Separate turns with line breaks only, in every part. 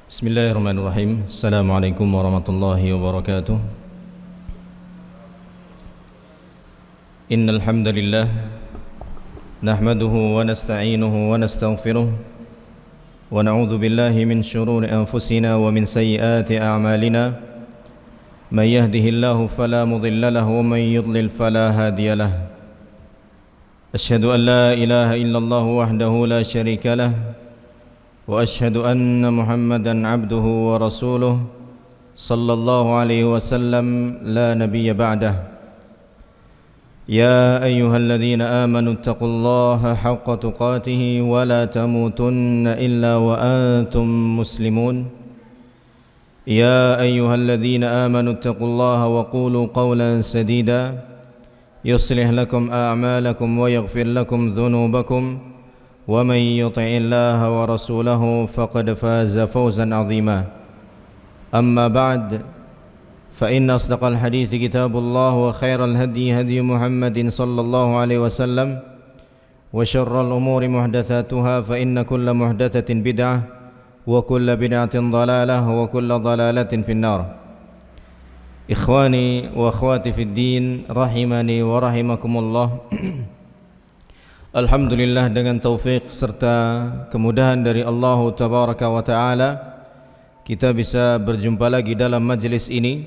Bismillahirrahmanirrahim. Assalamualaikum warahmatullahi wabarakatuh. Innal hamdalillah nahmaduhu wa nasta'inuhu wa nastaghfiruh wa na'udzu billahi min shururi anfusina wa min sayyiati a'malina. May yahdihillahu fala mudilla lahu wa may yudlil fala hadiya lahu. Asyhadu an la ilaha illallah wahdahu la syarika lahu wa asyhadu anna Muhammadan abduhu wa rasuluh sallallahu alaihi wasallam la nabiyya ba'dah. Ya ayyuhalladzina amanu taqullaha haqqa tuqatih wa la tamutunna illa wa antum muslimun. Ya ayyuhalladzina amanu taqullaha wa qulu qawlan sadida yuslih lakum a'malakum wa yaghfir lakum dhunubakum. ومن يطع الله ورسوله فقد فاز فوزا عظيما. أما بعد فإن أصدق الحديث كتاب الله وخير الهدي هدي محمد صلى الله عليه وسلم وشر الأمور محدثاتها فإن كل محدثة بدعة وكل بدعة ضلالة وكل ضلالة في النار. إخواني وأخواتي في الدين رحمني ورحمكم الله. Alhamdulillah, dengan taufik serta kemudahan dari Allah Tabaraka wa Ta'ala, kita bisa berjumpa lagi dalam majlis ini,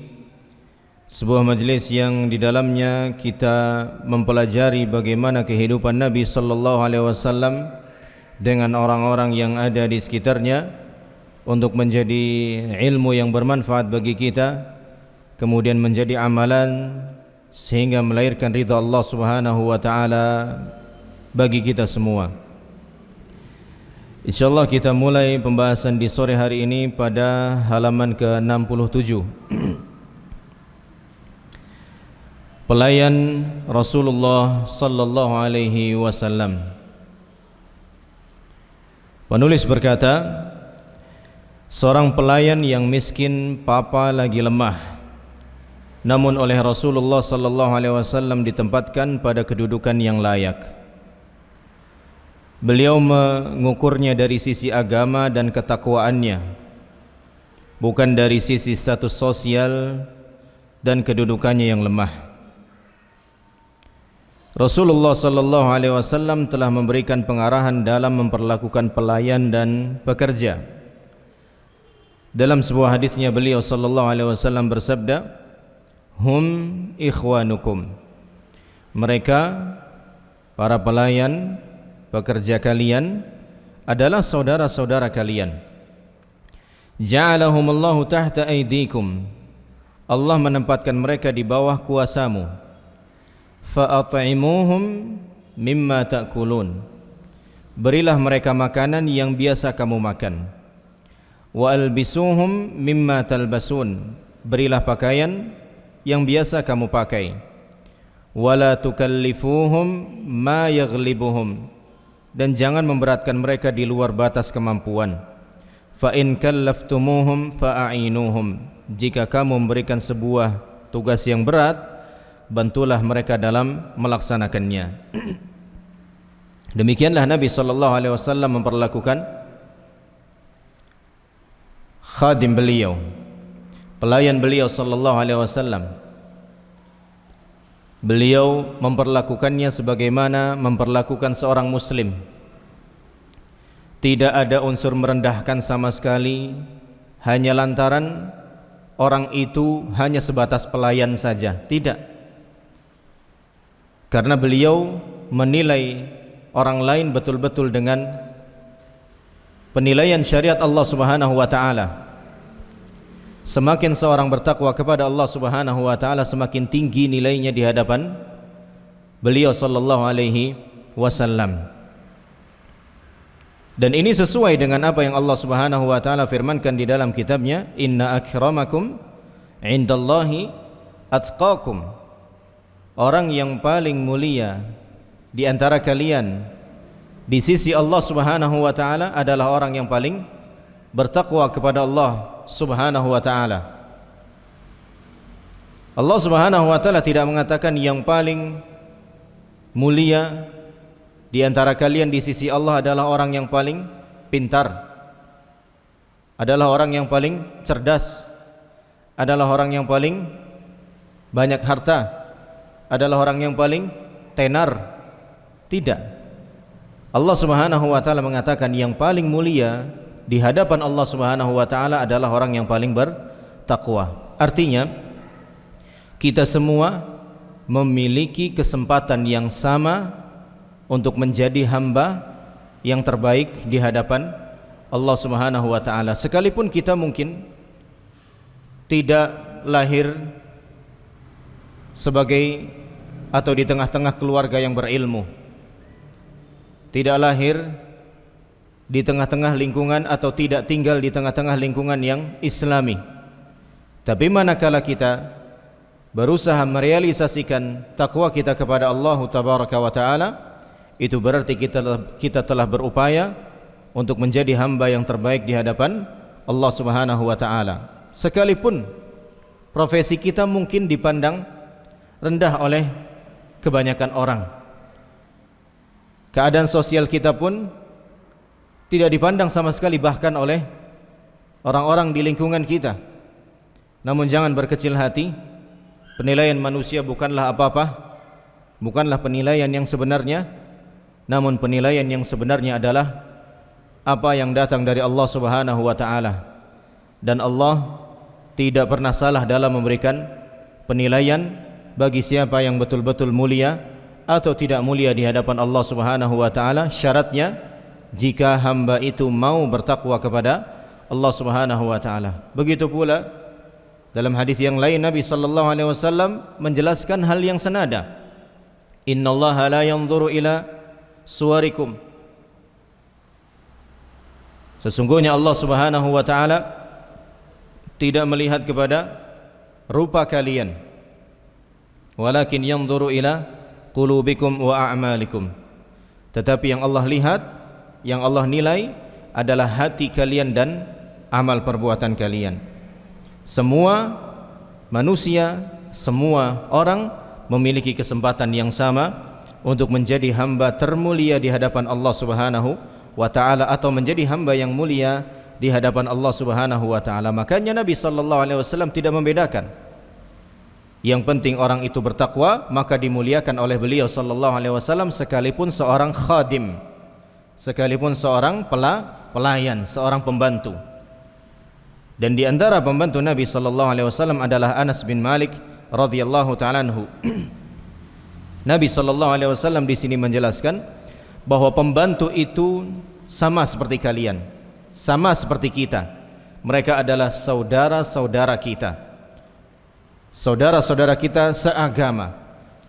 sebuah majlis yang di dalamnya kita mempelajari bagaimana kehidupan Nabi sallallahu alaihi wasallam dengan orang-orang yang ada di sekitarnya untuk menjadi ilmu yang bermanfaat bagi kita, kemudian menjadi amalan sehingga melahirkan ridha Allah Subhanahu wa Ta'ala bagi kita semua. InsyaAllah kita mulai pembahasan di sore hari ini pada halaman ke-67. Pelayan Rasulullah sallallahu alaihi wasallam. Penulis berkata, seorang pelayan yang miskin, papa lagi lemah, namun oleh Rasulullah sallallahu alaihi wasallam ditempatkan pada kedudukan yang layak. Beliau mengukurnya dari sisi agama dan ketakwaannya, bukan dari sisi status sosial dan kedudukannya yang lemah. Rasulullah sallallahu alaihi wasallam telah memberikan pengarahan dalam memperlakukan pelayan dan pekerja. Dalam sebuah hadisnya beliau sallallahu alaihi wasallam bersabda, "Hum ikhwanukum." Mereka, para pelayan, pekerja kalian adalah saudara-saudara kalian. Ja'alahumullahu tahta aydikum. Allah menempatkan mereka di bawah kuasamu. Fa'at'imuhum mimma ta'kulun. Berilah mereka makanan yang biasa kamu makan. Wa albisuhum mimma talbasun. Berilah pakaian yang biasa kamu pakai. Wa la tukallifuhum ma yaghlibuhum. Dan jangan memberatkan mereka di luar batas kemampuan. Fa in kallaftumuhum fa'ainuhum. Jika kamu memberikan sebuah tugas yang berat, bantulah mereka dalam melaksanakannya. Demikianlah Nabi sallallahu alaihi wasallam memperlakukan khadim beliau, pelayan beliau sallallahu alaihi wasallam. Beliau memperlakukannya sebagaimana memperlakukan seorang muslim. Tidak ada unsur merendahkan sama sekali, hanya lantaran orang itu hanya sebatas pelayan saja. Tidak. Karena beliau menilai orang lain betul-betul dengan penilaian syariat Allah Subhanahu wa Ta'ala. Semakin seorang bertakwa kepada Allah Subhanahu wa Ta'ala, semakin tinggi nilainya di hadapan beliau sallallahu alaihi wasallam. Dan ini sesuai dengan apa yang Allah Subhanahu wa Ta'ala firmankan di dalam kitabnya, inna akramakum indallahi atqakum. Orang yang paling mulia di antara kalian di sisi Allah Subhanahu wa Ta'ala adalah orang yang paling bertakwa kepada Allah Subhanahu wa Ta'ala. Allah Subhanahu wa Ta'ala tidak mengatakan yang paling mulia di antara kalian di sisi Allah adalah orang yang paling pintar adalah orang yang paling cerdas, adalah orang yang paling banyak harta, adalah orang yang paling tenar. Tidak. Allah Subhanahu wa taala mengatakan yang paling mulia di hadapan Allah Subhanahu wa taala adalah orang yang paling bertakwa. Artinya kita semua memiliki kesempatan yang sama untuk menjadi hamba yang terbaik di hadapan Allah Subhanahu wa taala. Sekalipun kita mungkin tidak lahir sebagai atau di tengah-tengah keluarga yang berilmu, tidak lahir di tengah-tengah lingkungan atau tidak tinggal di tengah-tengah lingkungan yang islami, tapi manakala kita berusaha merealisasikan takwa kita kepada Allah Tabaraka wa taala, itu berarti kita telah berupaya untuk menjadi hamba yang terbaik di hadapan Allah Subhanahu wa taala. Sekalipun profesi kita mungkin dipandang rendah oleh kebanyakan orang, keadaan sosial kita pun tidak dipandang sama sekali bahkan oleh orang-orang di lingkungan kita. Namun jangan berkecil hati. Penilaian manusia bukanlah apa-apa, bukanlah penilaian yang sebenarnya, namun penilaian yang sebenarnya adalah apa yang datang dari Allah Subhanahu wa taala. Dan Allah tidak pernah salah dalam memberikan penilaian bagi siapa yang betul-betul mulia atau tidak mulia di hadapan Allah Subhanahu wa taala. Syaratnya jika hamba itu mau bertakwa kepada Allah Subhanahu wa taala. Begitu pula dalam hadis yang lain Nabi sallallahu alaihi wasallam menjelaskan hal yang senada. Innallaha la yanzuru ila suwarikum. Sesungguhnya Allah Subhanahu wa taala tidak melihat kepada rupa kalian, walakin yanzuru ila qulubikum wa a'malikum. Tetapi yang Allah lihat, yang Allah nilai adalah hati kalian dan amal perbuatan kalian. Semua manusia, semua orang memiliki kesempatan yang sama untuk menjadi hamba termulia di hadapan Allah Subhanahu wa taala, atau menjadi hamba yang mulia di hadapan Allah Subhanahu wa taala. Makanya Nabi sallallahu alaihi wasallam tidak membedakan. Yang penting orang itu bertakwa, maka dimuliakan oleh beliau sallallahu alaihi wasallam sekalipun seorang khadim, sekalipun seorang pelayan, seorang pembantu. Dan di antara pembantu Nabi sallallahu alaihi wasallam adalah Anas bin Malik radhiyallahu taala anhu. Nabi sallallahu alaihi wasallam di sini menjelaskan bahwa pembantu itu sama seperti kalian, sama seperti kita. Mereka adalah saudara-saudara kita, saudara-saudara kita seagama,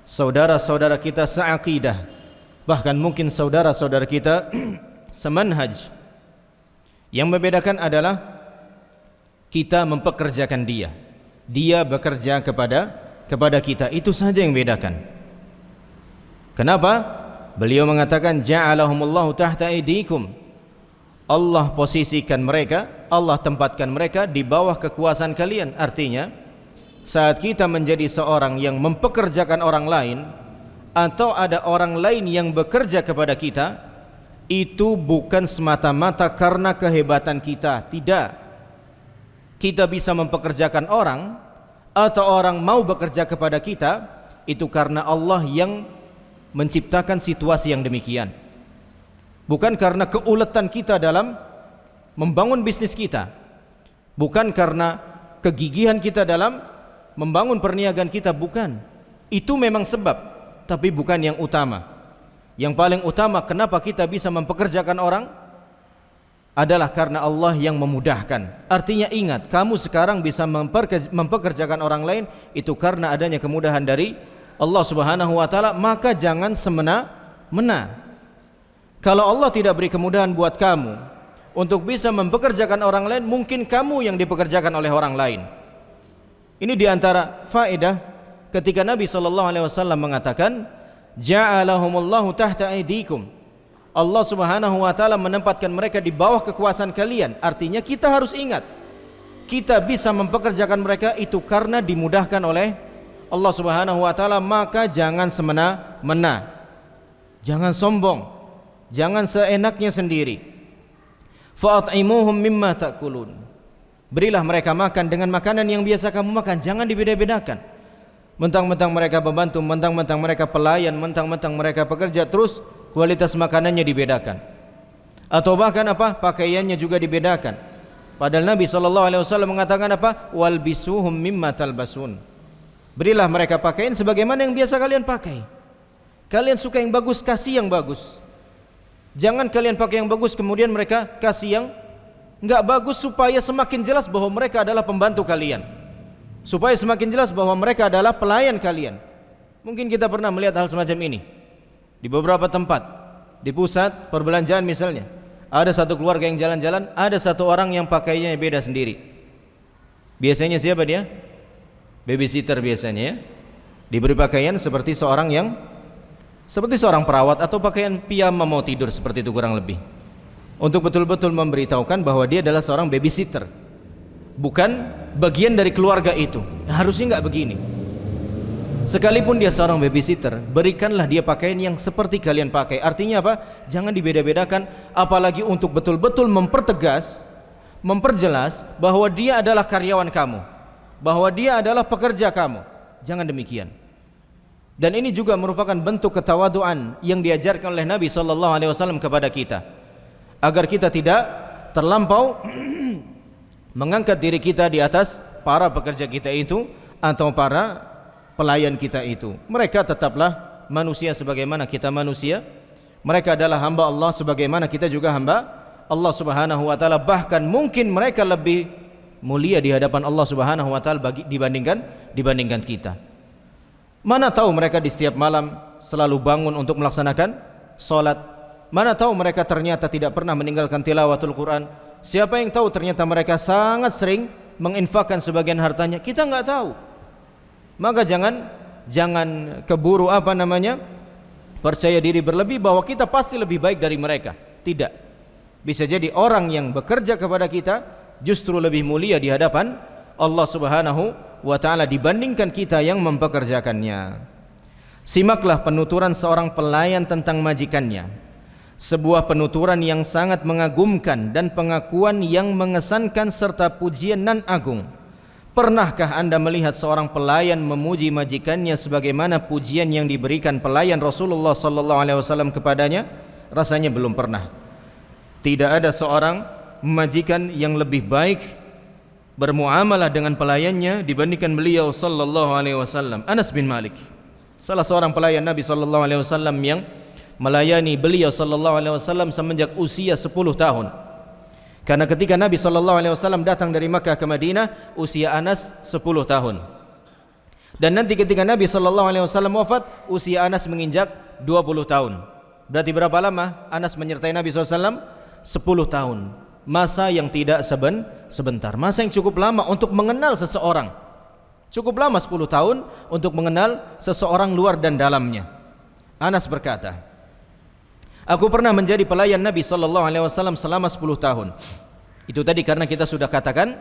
saudara-saudara kita seaqidah, bahkan mungkin saudara-saudara kita semanhaj. Yang membedakan adalah kita mempekerjakan dia, dia bekerja kepada kita. Itu saja yang membedakan. Kenapa? Beliau mengatakan ja'alahumullahu tahta aydikum. Allah posisikan mereka, Allah tempatkan mereka di bawah kekuasaan kalian. Artinya saat kita menjadi seorang yang mempekerjakan orang lain, atau ada orang lain yang bekerja kepada kita, itu bukan semata-mata karena kehebatan kita. Tidak. Kita bisa mempekerjakan orang atau orang mau bekerja kepada kita, itu karena Allah yang menciptakan situasi yang demikian, bukan karena keuletan kita dalam membangun bisnis kita, bukan karena kegigihan kita dalam membangun perniagaan kita, bukan. Itu memang sebab, tapi bukan yang utama. Yang paling utama kenapa kita bisa mempekerjakan orang adalah karena Allah yang memudahkan. Artinya ingat, kamu sekarang bisa mempekerjakan orang lain itu karena adanya kemudahan dari Allah Subhanahu wa taala. Maka jangan semena-mena. Kalau Allah tidak beri kemudahan buat kamu untuk bisa mempekerjakan orang lain, mungkin kamu yang dipekerjakan oleh orang lain. Ini diantara faedah ketika Nabi sallallahu alaihi wasallam mengatakan ja'alahumullahu tahta aydikum. Allah Subhanahu wa taala menempatkan mereka di bawah kekuasaan kalian. Artinya kita harus ingat, kita bisa mempekerjakan mereka itu karena dimudahkan oleh Allah Subhanahu wa taala. Maka jangan semena-mena, jangan sombong, jangan seenaknya sendiri. fa'at'imuhum mimma ta'kulun. Berilah mereka makan dengan makanan yang biasa kamu makan, jangan dibeda-bedakan. Mentang-mentang mereka pembantu, mentang-mentang mereka pelayan, mentang-mentang mereka pekerja, terus kualitas makanannya dibedakan. Atau bahkan apa? Pakaiannya juga dibedakan. Padahal Nabi SAW mengatakan apa? Walbisuhum mimma talbasun. Berilah mereka pakaian sebagaimana yang biasa kalian pakai. Kalian suka yang bagus, kasih yang bagus. Jangan kalian pakai yang bagus kemudian mereka kasih yang enggak bagus, supaya semakin jelas bahwa mereka adalah pembantu kalian, supaya semakin jelas bahwa mereka adalah pelayan kalian. Mungkin kita pernah melihat hal semacam ini di beberapa tempat, di pusat perbelanjaan misalnya. Ada satu keluarga yang jalan-jalan, ada satu orang yang pakaiannya beda sendiri. Biasanya siapa dia? Babysitter biasanya ya. Diberi pakaian seperti seorang perawat, atau pakaian piyama mau tidur, seperti itu kurang lebih. Untuk betul-betul memberitahukan bahwa dia adalah seorang babysitter, bukan bagian dari keluarga itu. Harusnya enggak begini. Sekalipun dia seorang babysitter, berikanlah dia pakaian yang seperti kalian pakai. Artinya apa? Jangan dibeda-bedakan, apalagi untuk betul-betul mempertegas, memperjelas bahwa dia adalah karyawan kamu, bahwa dia adalah pekerja kamu. Jangan demikian. Dan ini juga merupakan bentuk ketawaduan yang diajarkan oleh Nabi SAW kepada kita, agar kita tidak terlampau mengangkat diri kita di atas para pekerja kita itu atau para pelayan kita itu. Mereka tetaplah manusia sebagaimana kita manusia. Mereka adalah hamba Allah sebagaimana kita juga hamba Allah Subhanahu wa taala. Bahkan mungkin mereka lebih mulia di hadapan Allah Subhanahu wa taala dibandingkan kita. Mana tahu mereka di setiap malam selalu bangun untuk melaksanakan salat. Mana tahu mereka ternyata tidak pernah meninggalkan tilawatul Quran. Siapa yang tahu ternyata mereka sangat sering menginfakkan sebagian hartanya. Kita enggak tahu. Maka jangan keburu percaya diri berlebih bahwa kita pasti lebih baik dari mereka. Tidak. Bisa jadi orang yang bekerja kepada kita justru lebih mulia di hadapan Allah Subhanahu wa taala dibandingkan kita yang mempekerjakannya. Simaklah penuturan seorang pelayan tentang majikannya. Sebuah penuturan yang sangat mengagumkan dan pengakuan yang mengesankan serta pujian nan agung. Pernahkah Anda melihat seorang pelayan memuji majikannya sebagaimana pujian yang diberikan pelayan Rasulullah SAW kepadanya? Rasanya belum pernah. Tidak ada seorang majikan yang lebih baik bermuamalah dengan pelayannya dibandingkan beliau SAW. Anas bin Malik, salah seorang pelayan Nabi SAW yang melayani beliau SAW semenjak usia 10 tahun. Karena ketika Nabi SAW datang dari Makkah ke Madinah, usia Anas 10 tahun. Dan nanti ketika Nabi SAW wafat, usia Anas menginjak 20 tahun. Berarti berapa lama Anas menyertai Nabi SAW? 10 tahun. Masa yang tidak sebentar. Masa yang cukup lama untuk mengenal seseorang. Cukup lama 10 tahun untuk mengenal seseorang luar dan dalamnya. Anas berkata, aku pernah menjadi pelayan Nabi SAW selama 10 tahun. Itu tadi karena kita sudah katakan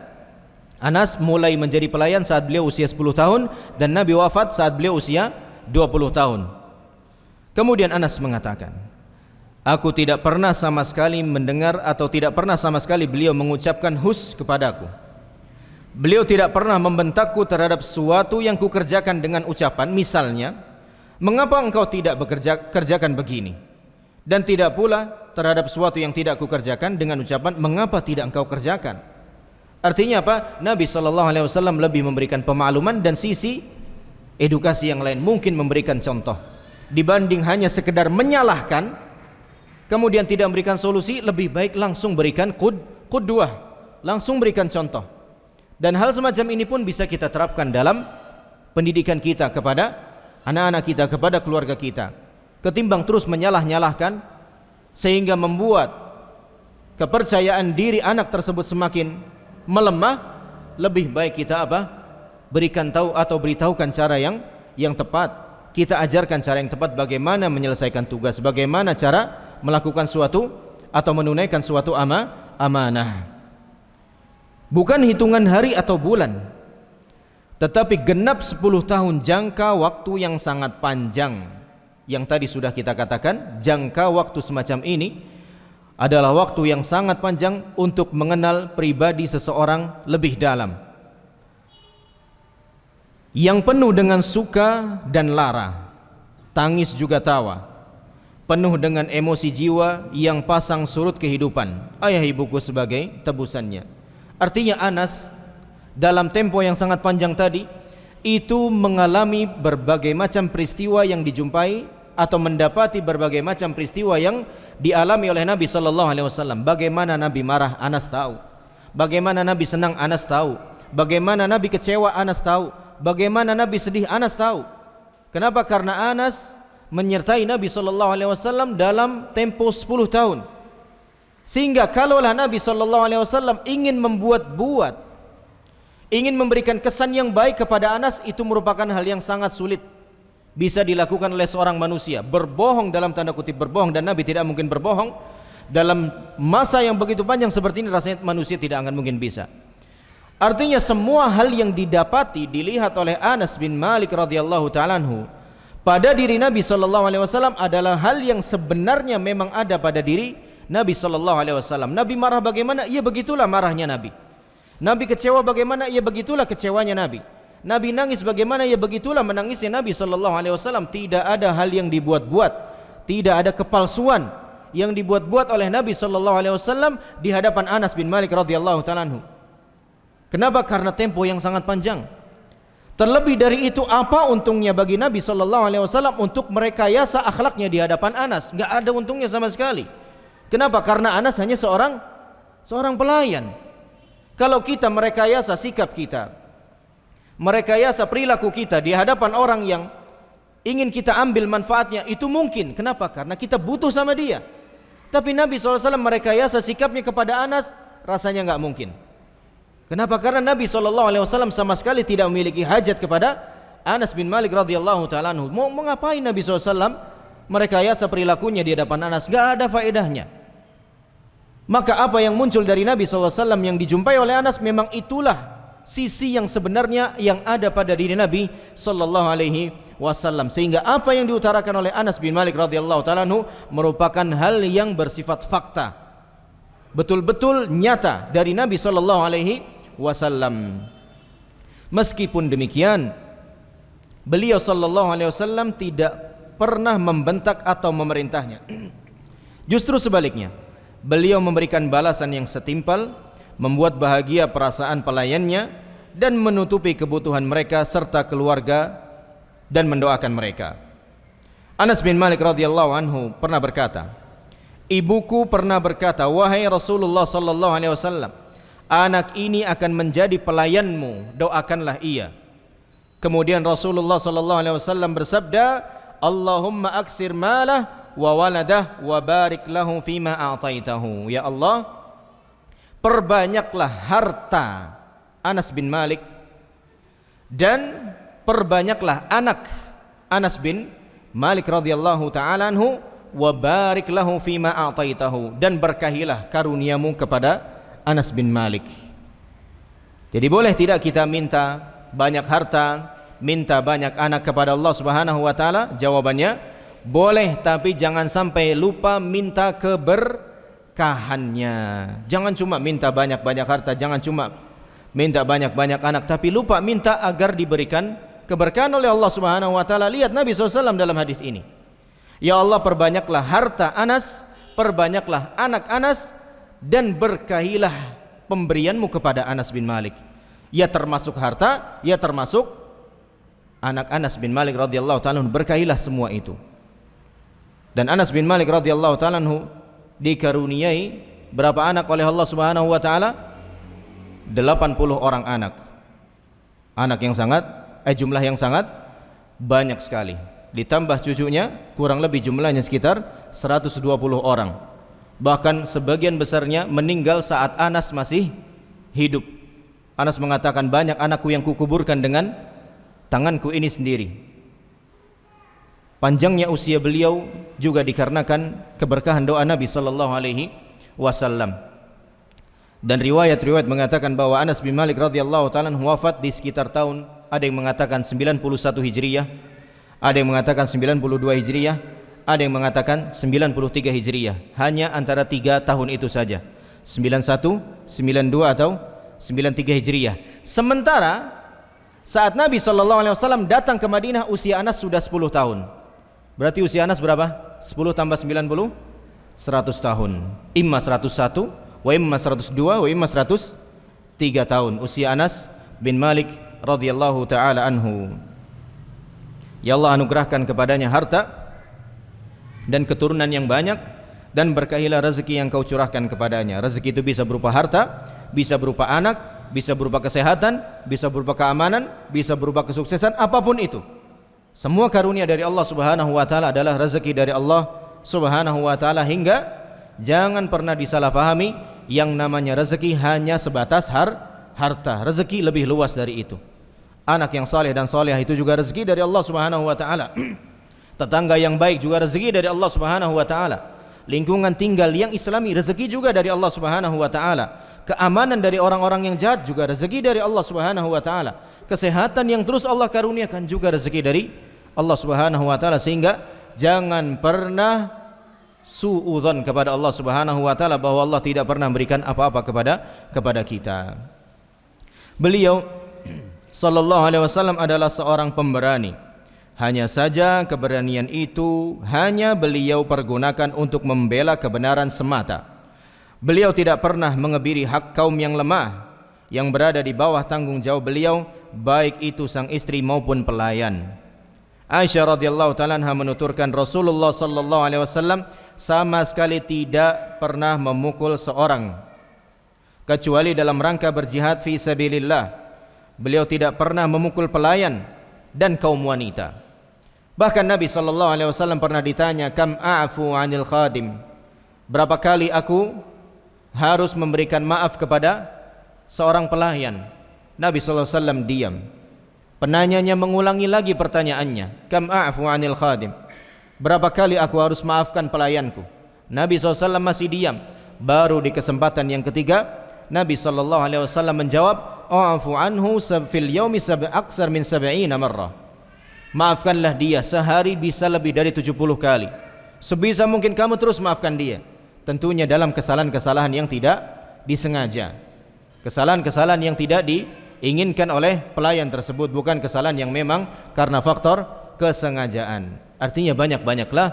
Anas mulai menjadi pelayan saat beliau usia 10 tahun dan Nabi wafat saat beliau usia 20 tahun. Kemudian Anas mengatakan, aku tidak pernah sama sekali mendengar atau tidak pernah sama sekali beliau mengucapkan hus kepadaku. Beliau tidak pernah membentakku terhadap sesuatu yang kukerjakan dengan ucapan, misalnya, mengapa engkau tidak kerjakan begini? Dan tidak pula terhadap sesuatu yang tidak kukerjakan dengan ucapan, mengapa tidak engkau kerjakan? Artinya apa? Nabi SAW lebih memberikan pemakluman dan sisi edukasi yang lain, mungkin memberikan contoh. Dibanding hanya sekedar menyalahkan kemudian tidak memberikan solusi, lebih baik langsung berikan qudwah, langsung berikan contoh. Dan hal semacam ini pun bisa kita terapkan dalam pendidikan kita kepada anak-anak kita, kepada keluarga kita. Ketimbang terus menyalah-nyalahkan sehingga membuat kepercayaan diri anak tersebut semakin melemah, lebih baik kita berikan tahu atau beritahukan cara yang tepat. Kita ajarkan cara yang tepat bagaimana menyelesaikan tugas, bagaimana cara melakukan suatu atau menunaikan suatu amanah. Bukan hitungan hari atau bulan, tetapi genap 10 tahun, jangka waktu yang sangat panjang. Yang tadi sudah kita katakan, jangka waktu semacam ini adalah waktu yang sangat panjang untuk mengenal pribadi seseorang lebih dalam, yang penuh dengan suka dan lara, tangis juga tawa, penuh dengan emosi jiwa yang pasang surut kehidupan ayah ibuku sebagai tebusannya. Artinya Anas dalam tempo yang sangat panjang tadi itu mengalami berbagai macam peristiwa yang dijumpai atau mendapati berbagai macam peristiwa yang dialami oleh Nabi sallallahu alaihi wasallam. Bagaimana Nabi marah, Anas tahu. Bagaimana Nabi senang, Anas tahu. Bagaimana Nabi kecewa, Anas tahu. Bagaimana Nabi sedih, Anas tahu. Kenapa? Karena Anas menyertai Nabi sallallahu alaihi wasallam dalam tempo 10 tahun. Sehingga kalaulah Nabi sallallahu alaihi wasallam ingin membuat-buat, ingin memberikan kesan yang baik kepada Anas, itu merupakan hal yang sangat sulit bisa dilakukan oleh seorang manusia. Berbohong dalam tanda kutip berbohong, dan Nabi tidak mungkin berbohong dalam masa yang begitu panjang seperti ini, rasanya manusia tidak akan mungkin bisa. Artinya semua hal yang didapati, dilihat oleh Anas bin Malik radhiyallahu ta'ala anhu pada diri Nabi sallallahu alaihi wasallam adalah hal yang sebenarnya memang ada pada diri Nabi sallallahu alaihi wasallam. Nabi marah bagaimana? Ya begitulah marahnya Nabi. Nabi kecewa bagaimana? Ya begitulah kecewanya Nabi. Nabi nangis bagaimana? Ya begitulah menangisnya Nabi sallallahu alaihi wasallam. Tidak ada hal yang dibuat-buat, tidak ada kepalsuan yang dibuat-buat oleh Nabi sallallahu alaihi wasallam di hadapan Anas bin Malik radhiyallahu ta'ala anhu. Kenapa? Karena tempo yang sangat panjang. Terlebih dari itu, apa untungnya bagi Nabi sallallahu alaihi wasallam untuk merekayasa akhlaknya di hadapan Anas? Enggak ada untungnya sama sekali. Kenapa? Karena Anas hanya seorang pelayan. Kalau kita merekayasa sikap kita, merekayasa perilaku kita di hadapan orang yang ingin kita ambil manfaatnya, itu mungkin. Kenapa? Karena kita butuh sama dia. Tapi Nabi SAW merekayasa sikapnya kepada Anas, rasanya nggak mungkin. Kenapa? Karena Nabi SAW sama sekali tidak memiliki hajat kepada Anas bin Malik radhiyallahu ta'ala anhu. Mau ngapain Nabi SAW merekayasa perilakunya di hadapan Anas? Nggak ada faedahnya. Maka apa yang muncul dari Nabi SAW yang dijumpai oleh Anas, memang itulah sisi yang sebenarnya yang ada pada diri Nabi sallallahu alaihi wasallam. Sehingga apa yang diutarakan oleh Anas bin Malik radhiyallahu ta'ala anhu merupakan hal yang bersifat fakta, betul-betul nyata dari Nabi sallallahu alaihi wasallam. Meskipun demikian, beliau sallallahu alaihi wasallam tidak pernah membentak atau memerintahnya. Justru sebaliknya, beliau memberikan balasan yang setimpal, membuat bahagia perasaan pelayannya, dan menutupi kebutuhan mereka serta keluarga, dan mendoakan mereka. Anas bin Malik radhiyallahu anhu pernah berkata, ibuku pernah berkata, wahai Rasulullah sallallahu alaihi wasallam, anak ini akan menjadi pelayanmu, doakanlah ia. Kemudian Rasulullah sallallahu alaihi wasallam bersabda, Allahumma aktsir malah wa waladah wa barik lahu fima a'taitahu. Ya Allah, perbanyaklah harta Anas bin Malik dan perbanyaklah anak Anas bin Malik radhiyallahu ta'ala anhu, wa barik lahu fima a'taitahu, dan berkahilah karuniamu kepada Anas bin Malik. Jadi boleh tidak kita minta banyak harta, minta banyak anak kepada Allah Subhanahu wa taala? Jawabannya boleh, tapi jangan sampai lupa minta keberkahannya. Jangan cuma minta banyak-banyak harta, jangan cuma minta banyak-banyak anak, tapi lupa minta agar diberikan keberkahan oleh Allah Subhanahu wa taala. Lihat Nabi SAW dalam hadis ini, ya Allah, perbanyaklah harta Anas, perbanyaklah anak Anas, dan berkahilah pemberianmu kepada Anas bin Malik. Ya termasuk harta, ya termasuk anak Anas bin Malik radhiyallahu ta'ala, berkahilah semua itu. Dan Anas bin Malik radhiyallahu ta'ala anhu dikaruniai berapa anak oleh Allah Subhanahu wa taala? 80 orang anak. Anak yang sangat jumlah yang sangat banyak sekali. Ditambah cucunya, kurang lebih jumlahnya sekitar 120 orang. Bahkan sebagian besarnya meninggal saat Anas masih hidup. Anas mengatakan, banyak anakku yang kukuburkan dengan tanganku ini sendiri. Panjangnya usia beliau juga dikarenakan keberkahan doa Nabi sallallahu alaihi wasallam. Dan riwayat-riwayat mengatakan bahwa Anas bin Malik radhiyallahu ta'ala wafat di sekitar tahun, ada yang mengatakan 91 Hijriyah, ada yang mengatakan 92 Hijriyah, Ada yang mengatakan 93 Hijriah, hanya antara 3 tahun itu saja, 91, 92 atau 93 Hijriah. Sementara saat Nabi SAW datang ke Madinah, usia Anas sudah 10 tahun. Berarti usia Anas berapa? 10 tambah 90, 100 tahun. Imma 101, wa imma 102, wa imma 103 tahun. Usia Anas bin Malik radhiyallahu ta'ala anhu. Ya Allah anugerahkan kepadanya harta dan keturunan yang banyak, dan berkahilah rezeki yang kau curahkan kepadanya. Rezeki itu bisa berupa harta, bisa berupa anak, bisa berupa kesehatan, bisa berupa keamanan, bisa berupa kesuksesan, apapun itu. Semua karunia dari Allah Subhanahu wa taala adalah rezeki dari Allah Subhanahu wa taala, hingga jangan pernah disalahpahami yang namanya rezeki hanya sebatas harta. Rezeki lebih luas dari itu. Anak yang saleh dan salehah itu juga rezeki dari Allah Subhanahu wa taala. Tetangga yang baik juga rezeki dari Allah Subhanahu wa taala. Lingkungan tinggal yang islami rezeki juga dari Allah Subhanahu wa taala. Keamanan dari orang-orang yang jahat juga rezeki dari Allah Subhanahu wa taala. Kesehatan yang terus Allah karuniakan juga rezeki dari Allah Subhanahu wa taala. Sehingga jangan pernah suudzon kepada Allah Subhanahu wa taala bahwa Allah tidak pernah memberikan apa-apa kepada kita. Beliau sallallahu alaihi wasallam adalah seorang pemberani. Hanya saja keberanian itu hanya beliau pergunakan untuk membela kebenaran semata. Beliau tidak pernah mengebiri hak kaum yang lemah yang berada di bawah tanggung jawab beliau, baik itu sang istri maupun pelayan. Aisyah radhiyallahu ta'ala anha menuturkan Rasulullah sallallahu alaihi wasallam sama sekali tidak pernah memukul seorang kecuali dalam rangka berjihad fi sabilillah. Beliau tidak pernah memukul pelayan dan kaum wanita. Bahkan Nabi sallallahu alaihi wasallam pernah ditanya, "Kam a'fu 'anil khadim?" Berapa kali aku harus memberikan maaf kepada seorang pelayan? Nabi sallallahu alaihi wasallam diam. Penanyanya mengulangi lagi pertanyaannya, "Kam a'fu 'anil khadim?" Berapa kali aku harus maafkan pelayanku? Nabi SAW masih diam. Baru di kesempatan yang ketiga, Nabi SAW menjawab, "A'fu anhu fil yaumi aktsar min 70 marrah." Maafkanlah dia sehari bisa lebih dari 70 kali. Sebisa mungkin kamu terus maafkan dia. Tentunya dalam kesalahan-kesalahan yang tidak disengaja. Kesalahan-kesalahan yang tidak diinginkan oleh pelayan tersebut, bukan kesalahan yang memang karena faktor kesengajaan. Artinya banyak-banyaklah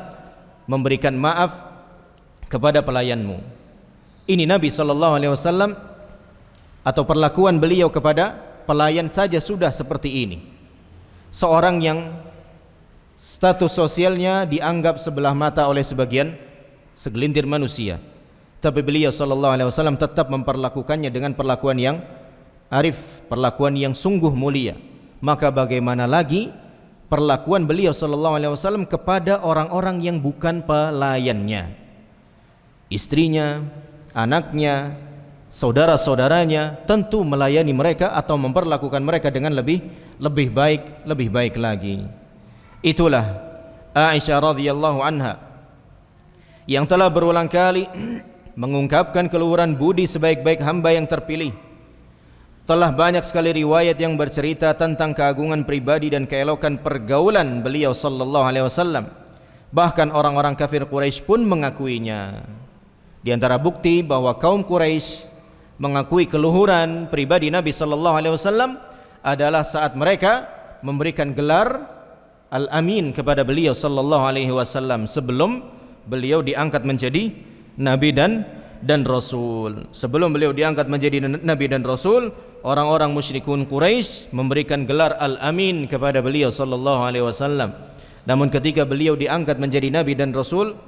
memberikan maaf kepada pelayanmu. Ini Nabi SAW atau perlakuan beliau kepada pelayan saja sudah seperti ini. Seorang yang status sosialnya dianggap sebelah mata oleh segelintir manusia, tapi beliau SAW tetap memperlakukannya dengan perlakuan yang arif, perlakuan yang sungguh mulia. Maka bagaimana lagi perlakuan beliau SAW kepada orang-orang yang bukan pelayannya, istrinya, anaknya, saudara-saudaranya, tentu melayani mereka atau memperlakukan mereka dengan lebih baik lagi. Itulah Aisyah radhiyallahu anha yang telah berulang kali mengungkapkan keluhuran budi sebaik-baik hamba yang terpilih. Telah banyak sekali riwayat yang bercerita tentang keagungan pribadi dan keelokan pergaulan beliau sallallahu alaihi wasallam. Bahkan orang-orang kafir Quraisy pun mengakuinya. Di antara bukti bahwa kaum Quraisy mengakui keluhuran pribadi Nabi sallallahu alaihi wasallam adalah saat mereka memberikan gelar Al-Amin kepada beliau sallallahu alaihi wasallam sebelum beliau diangkat menjadi nabi dan rasul. Sebelum beliau diangkat menjadi nabi dan rasul, orang-orang musyrikun Quraisy memberikan gelar Al-Amin kepada beliau sallallahu alaihi wasallam. Namun ketika beliau diangkat menjadi nabi dan rasul,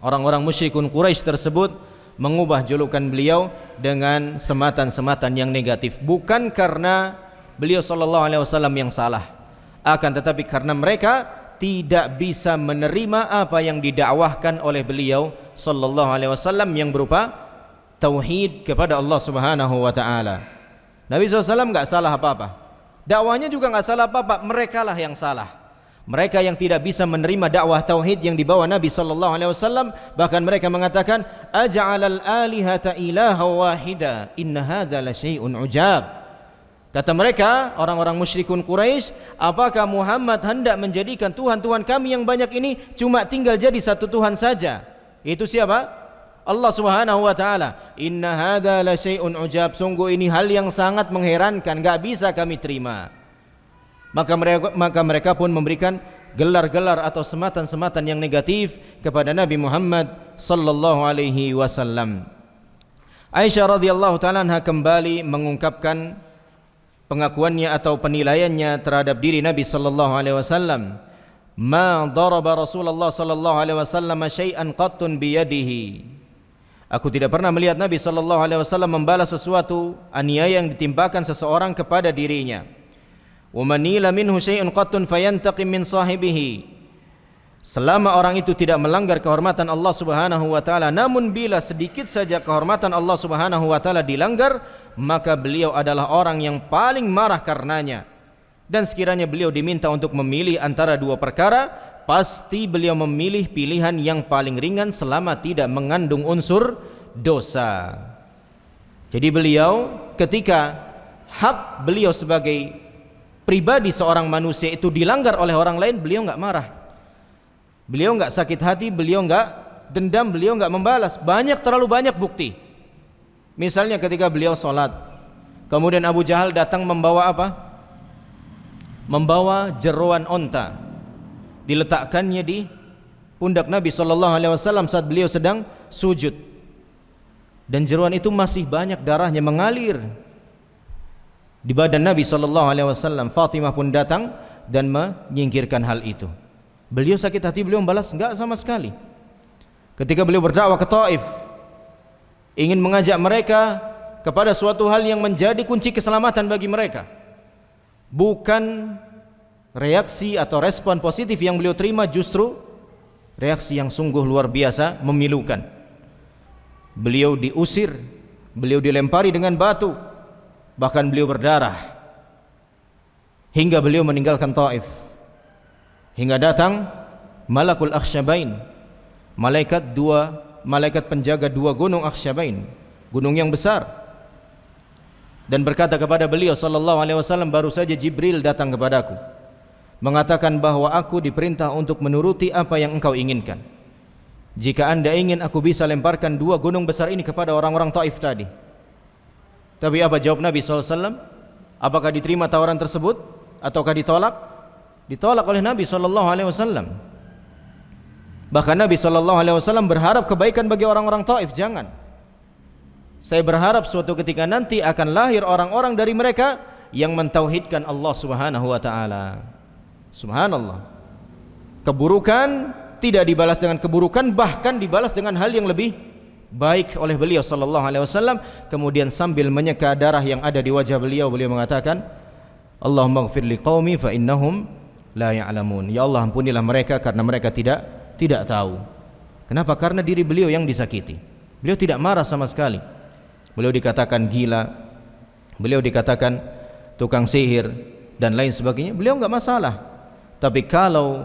orang-orang musyrikun Quraisy tersebut mengubah julukan beliau dengan sematan-sematan yang negatif, bukan karena beliau sallallahu alaihi wasallam yang salah, akan tetapi karena mereka tidak bisa menerima apa yang didakwahkan oleh beliau sallallahu alaihi wasallam yang berupa tauhid kepada Allah Subhanahu wa taala. Nabi SAW enggak salah apa-apa. Dakwahnya juga enggak salah apa-apa, merekalah yang salah. Mereka yang tidak bisa menerima dakwah tauhid yang dibawa Nabi sallallahu alaihi wasallam, bahkan mereka mengatakan, "Aja'alal alihata ilaha wahida, inna hadza la syai'un ujab." Kata mereka, orang-orang musyrikun Quraisy, apakah Muhammad hendak menjadikan Tuhan-Tuhan kami yang banyak ini cuma tinggal jadi satu Tuhan saja? Itu siapa? Allah Subhanahu wa taala. Inna hadza la syai'un ujab. Sungguh ini hal yang sangat mengherankan, enggak bisa kami terima. Maka mereka pun memberikan gelar-gelar atau sematan-sematan yang negatif kepada Nabi Muhammad sallallahu alaihi wasallam. Aisyah radhiyallahu taala anha kembali mengungkapkan pengakuannya atau penilaiannya terhadap diri Nabi sallallahu alaihi wasallam. Ma daraba Rasulullah sallallahu alaihi wasallam syai'an qattun biyadihi. Aku tidak pernah melihat Nabi sallallahu alaihi wasallam membalas sesuatu aniaya yang ditimpakan seseorang kepada dirinya. Wa manila minhu syai'un qattun fayantaqim min sahibihi. Selama orang itu tidak melanggar kehormatan Allah Subhanahu wa taala, namun bila sedikit saja kehormatan Allah Subhanahu wa taala dilanggar, maka beliau adalah orang yang paling marah karenanya. Dan sekiranya beliau diminta untuk memilih antara dua perkara, pasti beliau memilih pilihan yang paling ringan selama tidak mengandung unsur dosa. Jadi beliau ketika hak beliau sebagai pribadi seorang manusia itu dilanggar oleh orang lain, beliau enggak marah. Beliau enggak sakit hati, beliau enggak dendam, beliau enggak membalas. Terlalu banyak bukti. Misalnya ketika beliau sholat, kemudian Abu Jahal datang membawa apa? Membawa jeroan onta, diletakkannya di pundak Nabi SAW saat beliau sedang sujud, dan jeroan itu masih banyak darahnya mengalir di badan Nabi SAW. Fatimah pun datang dan menyingkirkan hal itu. Beliau sakit hati, beliau membalas? Enggak sama sekali. Ketika beliau berdakwah ke Taif, ingin mengajak mereka kepada suatu hal yang menjadi kunci keselamatan bagi mereka, bukan reaksi atau respon positif yang beliau terima, justru reaksi yang sungguh luar biasa, memilukan. Beliau diusir, beliau dilempari dengan batu, bahkan beliau berdarah hingga beliau meninggalkan Taif. Hingga datang Malakul Akhsyabain, malaikat penjaga dua gunung Akhsyabain, gunung yang besar, dan berkata kepada beliau sallallahu alaihi wasallam, baru saja Jibril datang kepadaku mengatakan bahwa aku diperintah untuk menuruti apa yang engkau inginkan. Jika anda ingin, aku bisa lemparkan dua gunung besar ini kepada orang-orang Taif tadi. Tapi apa jawab Nabi SAW? Apakah diterima tawaran tersebut ataukah ditolak? Ditolak oleh Nabi SAW. Bahkan Nabi SAW berharap kebaikan bagi orang-orang Taif. Jangan, saya berharap suatu ketika nanti akan lahir orang-orang dari mereka yang mentauhidkan Allah Subhanahu wa taala. Subhanallah. Keburukan tidak dibalas dengan keburukan, bahkan dibalas dengan hal yang lebih baik oleh beliau sallallahu alaihi wasallam. Kemudian sambil menyeka darah yang ada di wajah beliau, beliau mengatakan, Allahumma ighfir liqaumi fa innahum la ya'lamun. Ya Allah, ampunilah mereka karena mereka tidak tahu. Kenapa? Karena diri beliau yang disakiti. Beliau tidak marah sama sekali. Beliau dikatakan gila, beliau dikatakan tukang sihir dan lain sebagainya, beliau enggak masalah. Tapi kalau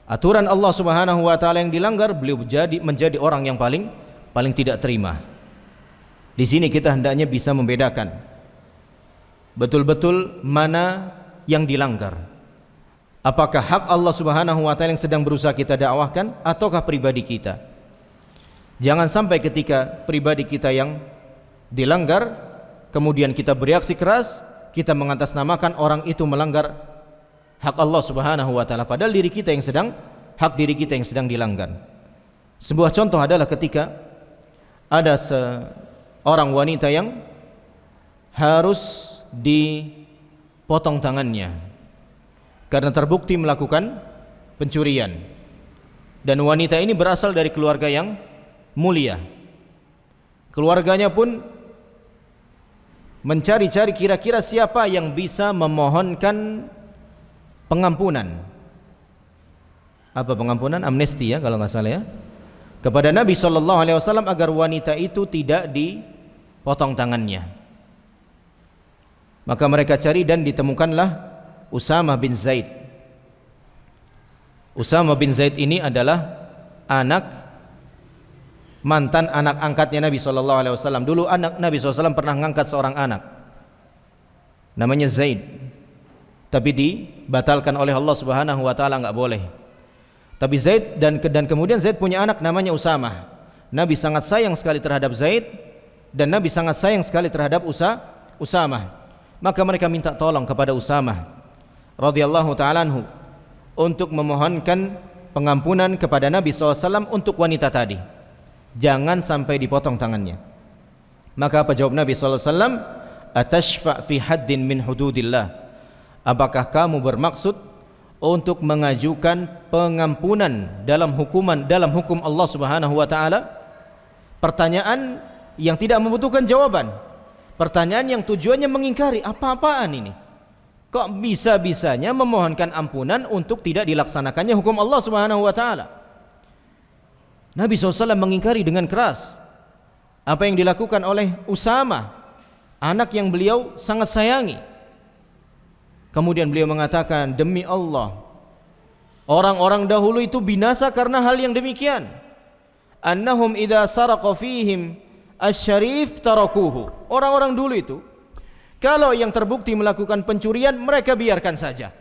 aturan Allah Subhanahu wa taala yang dilanggar, beliau menjadi orang yang paling tidak terima. Di sini kita hendaknya bisa membedakan betul-betul mana yang dilanggar. Apakah hak Allah Subhanahu wa taala yang sedang berusaha kita dakwahkan ataukah pribadi kita? Jangan sampai ketika pribadi kita yang dilanggar kemudian kita bereaksi keras, kita mengatasnamakan orang itu melanggar hak Allah Subhanahu wa taala, padahal diri kita yang sedang dilanggar. Sebuah contoh adalah ketika ada seorang wanita yang harus dipotong tangannya karena terbukti melakukan pencurian, dan wanita ini berasal dari keluarga yang mulia. Keluarganya pun mencari-cari kira-kira siapa yang bisa memohonkan pengampunan. Apa pengampunan? Amnesti ya kalau nggak salah ya, kepada Nabi SAW agar wanita itu tidak dipotong tangannya. Maka mereka cari dan ditemukanlah Usamah bin Zaid. Usamah bin Zaid ini adalah mantan anak angkatnya Nabi SAW. Dulu anak Nabi SAW pernah mengangkat seorang anak. namanya Zaid, tapi dibatalkan oleh Allah Subhanahu wa taala, enggak boleh. Tapi Zaid dan kemudian Zaid punya anak namanya Usamah. Nabi sangat sayang sekali terhadap Zaid dan Nabi sangat sayang sekali terhadap Usamah. Maka mereka minta tolong kepada Usamah radhiyallahu taala anhu untuk memohonkan pengampunan kepada Nabi SAW untuk wanita tadi. Jangan sampai dipotong tangannya. Maka apa jawab Nabi SAW? Atashfa' fi haddin min hududillah. Apakah kamu bermaksud untuk mengajukan pengampunan dalam hukum Allah Subhanahu wa taala? Pertanyaan yang tidak membutuhkan jawaban. Pertanyaan yang tujuannya mengingkari, apa-apaan ini? Kok bisa-bisanya memohonkan ampunan untuk tidak dilaksanakannya hukum Allah Subhanahu wa taala? Nabi SAW mengingkari dengan keras apa yang dilakukan oleh Usamah, anak yang beliau sangat sayangi. Kemudian beliau mengatakan, demi Allah, orang-orang dahulu itu binasa karena hal yang demikian. Annahum idza saraqa fihim asy-syarif tarakuhu. Orang-orang dulu itu kalau yang terbukti melakukan pencurian, mereka biarkan saja.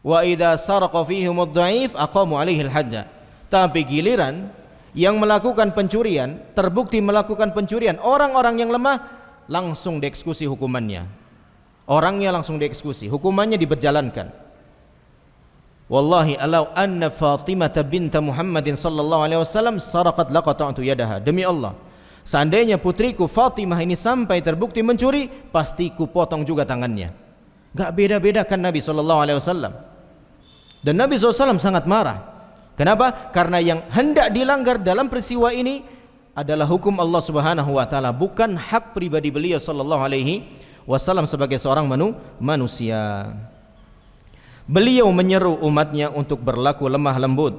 Wa idza saraqa fihim ad-dha'if aqamu 'alaihi al-hadda. Tapi giliran yang melakukan pencurian, terbukti melakukan pencurian, orang-orang yang lemah langsung dieksekusi hukumannya. Orangnya langsung dieksekusi, hukumannya diberjalankan. Wallahi alau anna Fatimah binta Muhammadin sallallahu alaihi wasallam saraqat laqata'tu yadaha. Demi Allah, seandainya putriku Fatimah ini sampai terbukti mencuri, pasti ku potong juga tangannya. Gak beda-bedakan Nabi sallallahu alaihi wasallam. Dan Nabi SAW sangat marah. Kenapa? Karena yang hendak dilanggar dalam peristiwa ini adalah hukum Allah Subhanahu wa taala, bukan hak pribadi beliau sallallahu alaihi wasallam sebagai seorang manusia. Beliau menyeru umatnya untuk berlaku lemah lembut.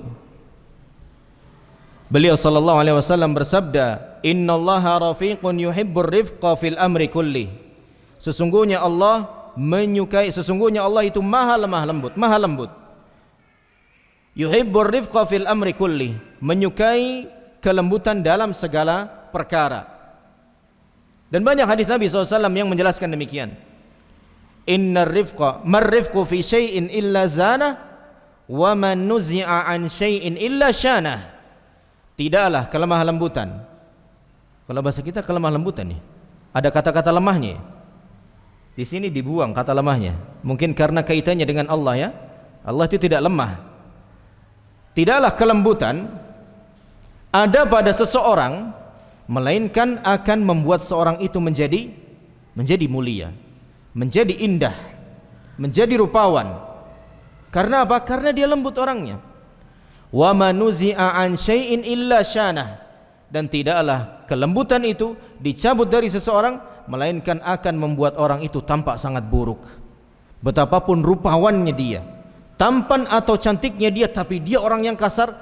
Beliau sallallahu alaihi wasallam bersabda, "Innallaha rafiqun yuhibbur rifqa fil amri kulli." Sesungguhnya Allah itu maha lemah lembut, maha lembut. Yuhibbur rifqa fil amri kulli, menyukai kelembutan dalam segala perkara. Dan banyak hadis Nabi SAW yang menjelaskan demikian. Innar rifqa marrifqu fi syai'in illa zana wa man nuzi'a an syai'in illa syana. Tidaklah kelemah lembutan. Kalau bahasa kita kelemah lembutan nih, ada kata-kata lemahnya. Di sini dibuang kata lemahnya. Mungkin karena kaitannya dengan Allah ya. Allah itu tidak lemah. Tidaklah kelembutan ada pada seseorang, melainkan akan membuat seorang itu menjadi mulia, menjadi indah, menjadi rupawan. Karena apa? Karena dia lembut orangnya. Wa manuzi'a an syai'in illa syana. Dan tidaklah kelembutan itu dicabut dari seseorang, melainkan akan membuat orang itu tampak sangat buruk. Betapapun rupawannya dia, tampan atau cantiknya dia, tapi dia orang yang kasar,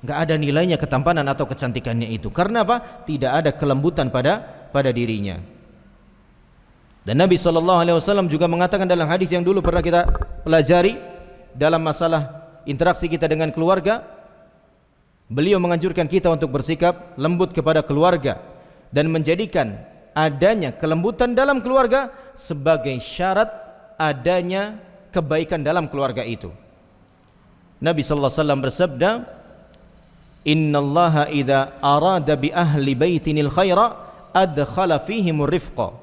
nggak ada nilainya ketampanan atau kecantikannya itu. Karena apa? Tidak ada kelembutan pada dirinya. Dan Nabi SAW juga mengatakan dalam hadis yang dulu pernah kita pelajari dalam masalah interaksi kita dengan keluarga, beliau menganjurkan kita untuk bersikap lembut kepada keluarga dan menjadikan adanya kelembutan dalam keluarga sebagai syarat adanya kebaikan dalam keluarga itu. Nabi sallallahu alaihi wasallam bersabda, "Innallaha idza arada bi ahli baitinil khaira adkhala fihimur rifqa."